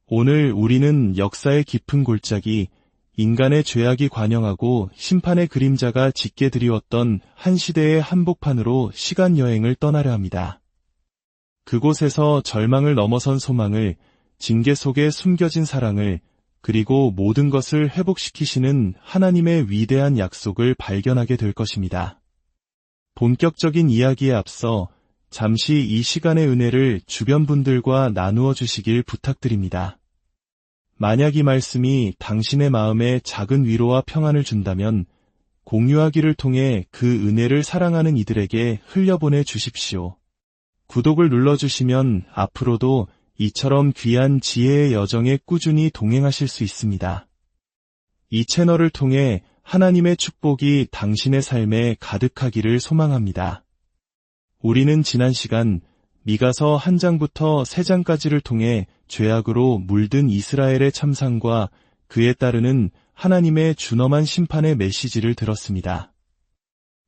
오늘 우리는 역사의 깊은 골짜기, 인간의 죄악이 관영하고 심판의 그림자가 짙게 드리웠던 한 시대의 한복판으로 시간 여행을 떠나려 합니다. 그곳에서 절망을 넘어선 소망을, 징계 속에 숨겨진 사랑을, 그리고 모든 것을 회복시키시는 하나님의 위대한 약속을 발견하게 될 것입니다. 본격적인 이야기에 앞서 잠시 이 시간의 은혜를 주변 분들과 나누어 주시길 부탁드립니다. 만약 이 말씀이 당신의 마음에 작은 위로와 평안을 준다면 공유하기를 통해 그 은혜를 사랑하는 이들에게 흘려보내 주십시오. 구독을 눌러주시면 앞으로도 이처럼 귀한 지혜의 여정에 꾸준히 동행하실 수 있습니다. 이 채널을 통해 하나님의 축복이 당신의 삶에 가득하기를 소망합니다. 우리는 지난 시간 미가서 1장부터 3장까지를 통해 죄악으로 물든 이스라엘의 참상과 그에 따르는 하나님의 준엄한 심판의 메시지를 들었습니다.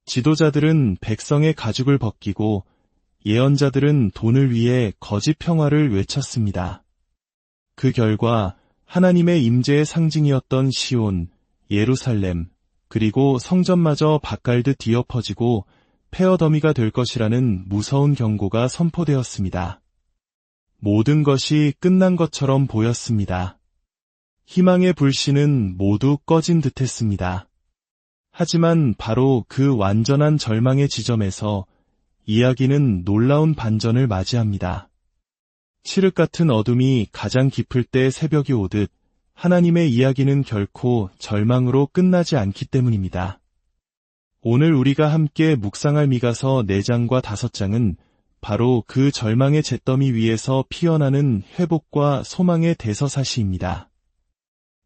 지도자들은 백성의 가죽을 벗기고 예언자들은 돈을 위해 거짓 평화를 외쳤습니다. 그 결과 하나님의 임재의 상징이었던 시온, 예루살렘, 그리고 성전마저 바깔듯 뒤엎어지고 폐허더미가 될 것이라는 무서운 경고가 선포되었습니다. 모든 것이 끝난 것처럼 보였습니다. 희망의 불씨는 모두 꺼진 듯했습니다. 하지만 바로 그 완전한 절망의 지점에서 이야기는 놀라운 반전을 맞이합니다. 칠흑 같은 어둠이 가장 깊을 때 새벽이 오듯 하나님의 이야기는 결코 절망으로 끝나지 않기 때문입니다. 오늘 우리가 함께 묵상할 미가서 4장과 5장은 바로 그 절망의 잿더미 위에서 피어나는 회복과 소망의 대서사시입니다.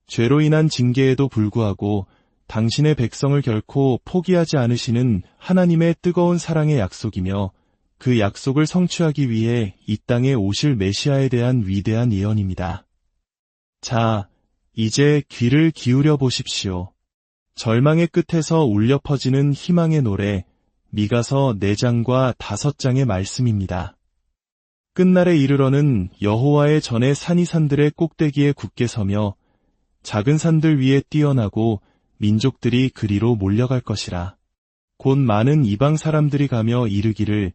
죄로 인한 징계에도 불구하고 당신의 백성을 결코 포기하지 않으시는 하나님의 뜨거운 사랑의 약속이며 그 약속을 성취하기 위해 이 땅에 오실 메시아에 대한 위대한 예언입니다. 자, 이제 귀를 기울여 보십시오. 절망의 끝에서 울려 퍼지는 희망의 노래, 미가서 4장과 5장의 말씀입니다. 끝날에 이르러는 여호와의 전에 산이 산들의 꼭대기에 굳게 서며 작은 산들 위에 뛰어나고 민족들이 그리로 몰려갈 것이라. 곧 많은 이방 사람들이 가며 이르기를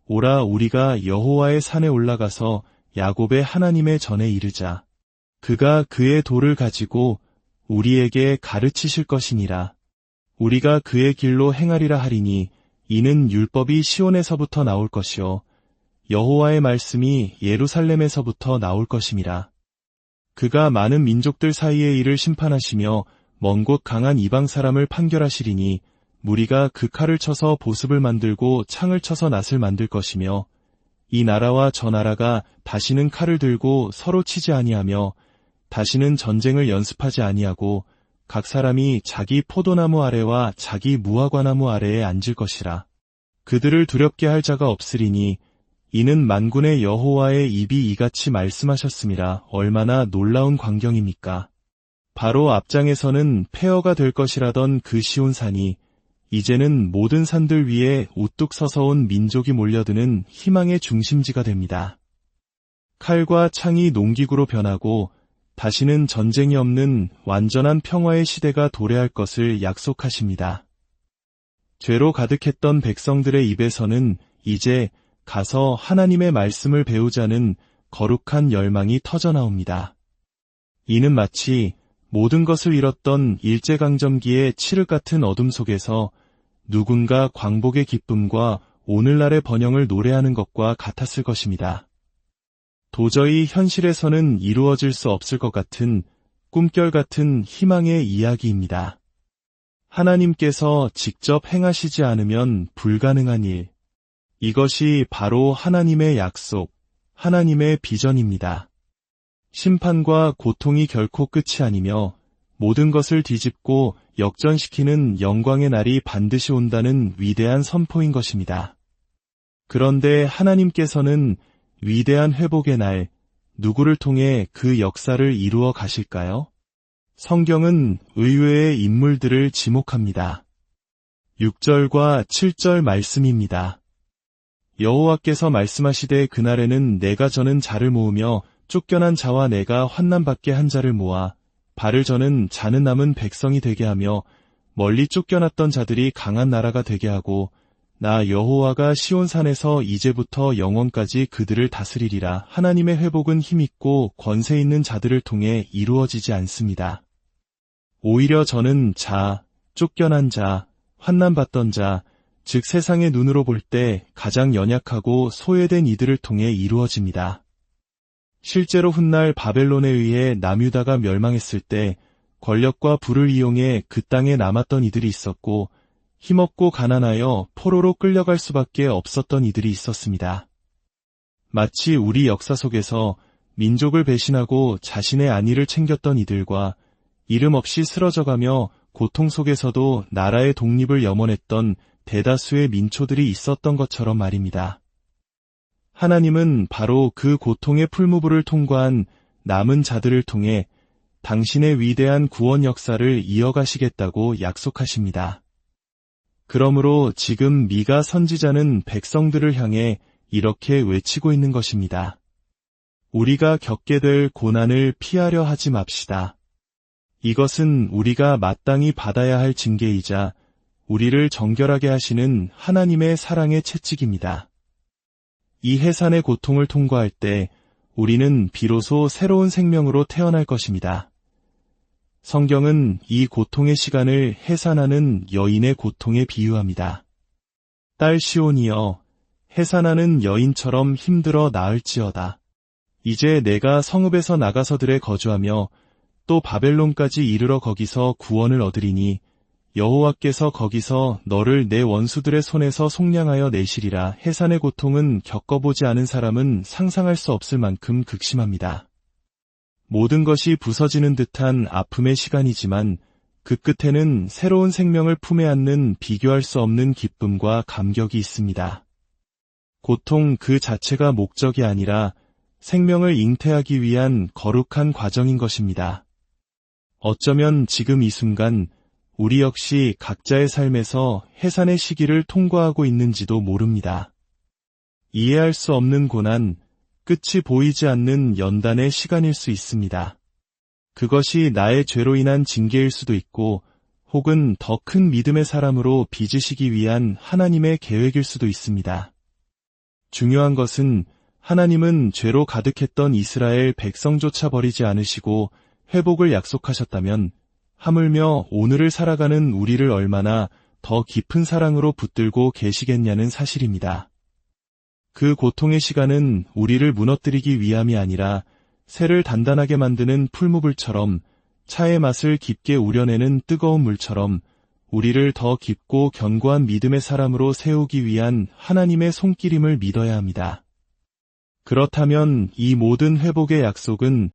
오라 우리가 여호와의 산에 올라가서 야곱의 하나님의 전에 이르자. 그가 그의 도를 가지고 우리에게 가르치실 것이니라. 우리가 그의 길로 행하리라 하리니 이는 율법이 시온에서부터 나올 것이요 여호와의 말씀이 예루살렘에서부터 나올 것임이라. 그가 많은 민족들 사이의 일을 심판하시며 먼 곳 강한 이방 사람을 판결하시리니 무리가 그 칼을 쳐서 보습을 만들고 창을 쳐서 낫을 만들 것이며 이 나라와 저 나라가 다시는 칼을 들고 서로 치지 아니하며 다시는 전쟁을 연습하지 아니하고 각 사람이 자기 포도나무 아래와 자기 무화과나무 아래에 앉을 것이라. 그들을 두렵게 할 자가 없으리니 이는 만군의 여호와의 입이 이같이 말씀하셨음이라. 얼마나 놀라운 광경입니까? 바로 앞장에서는 폐허가 될 것이라던 그 시온산이 이제는 모든 산들 위에 우뚝 서서 온 민족이 몰려드는 희망의 중심지가 됩니다. 칼과 창이 농기구로 변하고 다시는 전쟁이 없는 완전한 평화의 시대가 도래할 것을 약속하십니다. 죄로 가득했던 백성들의 입에서는 이제 가서 하나님의 말씀을 배우자는 거룩한 열망이 터져나옵니다. 이는 마치 모든 것을 잃었던 일제강점기의 칠흑 같은 어둠 속에서 누군가 광복의 기쁨과 오늘날의 번영을 노래하는 것과 같았을 것입니다. 도저히 현실에서는 이루어질 수 없을 것 같은 꿈결 같은 희망의 이야기입니다. 하나님께서 직접 행하시지 않으면 불가능한 일. 이것이 바로 하나님의 약속, 하나님의 비전입니다. 심판과 고통이 결코 끝이 아니며 모든 것을 뒤집고 역전시키는 영광의 날이 반드시 온다는 위대한 선포인 것입니다. 그런데 하나님께서는 위대한 회복의 날, 누구를 통해 그 역사를 이루어 가실까요? 성경은 의외의 인물들을 지목합니다. 6절과 7절 말씀입니다. 여호와께서 말씀하시되 그날에는 내가 저는 자를 모으며 쫓겨난 자와 내가 환난받게 한 자를 모아 발을 저는 자는 남은 백성이 되게 하며 멀리 쫓겨났던 자들이 강한 나라가 되게 하고 나 여호와가 시온산에서 이제부터 영원까지 그들을 다스리리라. 하나님의 회복은 힘있고 권세 있는 자들을 통해 이루어지지 않습니다. 오히려 저는 자, 쫓겨난 자, 환난받던 자, 즉 세상의 눈으로 볼 때 가장 연약하고 소외된 이들을 통해 이루어집니다. 실제로 훗날 바벨론에 의해 남유다가 멸망했을 때 권력과 부를 이용해 그 땅에 남았던 이들이 있었고 힘없고 가난하여 포로로 끌려갈 수밖에 없었던 이들이 있었습니다. 마치 우리 역사 속에서 민족을 배신하고 자신의 안위를 챙겼던 이들과 이름 없이 쓰러져가며 고통 속에서도 나라의 독립을 염원했던 대다수의 민초들이 있었던 것처럼 말입니다. 하나님은 바로 그 고통의 풀무불을 통과한 남은 자들을 통해 당신의 위대한 구원 역사를 이어가시겠다고 약속하십니다. 그러므로 지금 미가 선지자는 백성들을 향해 이렇게 외치고 있는 것입니다. 우리가 겪게 될 고난을 피하려 하지 맙시다. 이것은 우리가 마땅히 받아야 할 징계이자 우리를 정결하게 하시는 하나님의 사랑의 채찍입니다. 이 해산의 고통을 통과할 때 우리는 비로소 새로운 생명으로 태어날 것입니다. 성경은 이 고통의 시간을 해산하는 여인의 고통에 비유합니다. 딸 시온이여, 해산하는 여인처럼 힘들어 나을지어다. 이제 내가 성읍에서 나가서들에 거주하며 또 바벨론까지 이르러 거기서 구원을 얻으리니 여호와께서 거기서 너를 내 원수들의 손에서 속량하여 내시리라. 해산의 고통은 겪어보지 않은 사람은 상상할 수 없을 만큼 극심합니다. 모든 것이 부서지는 듯한 아픔의 시간이지만 그 끝에는 새로운 생명을 품에 안는 비교할 수 없는 기쁨과 감격이 있습니다. 고통 그 자체가 목적이 아니라 생명을 잉태하기 위한 거룩한 과정인 것입니다. 어쩌면 지금 이 순간 우리 역시 각자의 삶에서 해산의 시기를 통과하고 있는지도 모릅니다. 이해할 수 없는 고난, 끝이 보이지 않는 연단의 시간일 수 있습니다. 그것이 나의 죄로 인한 징계일 수도 있고 혹은 더 큰 믿음의 사람으로 빚으시기 위한 하나님의 계획일 수도 있습니다. 중요한 것은 하나님은 죄로 가득했던 이스라엘 백성조차 버리지 않으시고 회복을 약속하셨다면 하물며 오늘을 살아가는 우리를 얼마나 더 깊은 사랑으로 붙들고 계시겠냐는 사실입니다. 그 고통의 시간은 우리를 무너뜨리기 위함이 아니라 새를 단단하게 만드는 풀무불처럼, 차의 맛을 깊게 우려내는 뜨거운 물처럼 우리를 더 깊고 견고한 믿음의 사람으로 세우기 위한 하나님의 손길임을 믿어야 합니다. 그렇다면 이 모든 회복의 약속은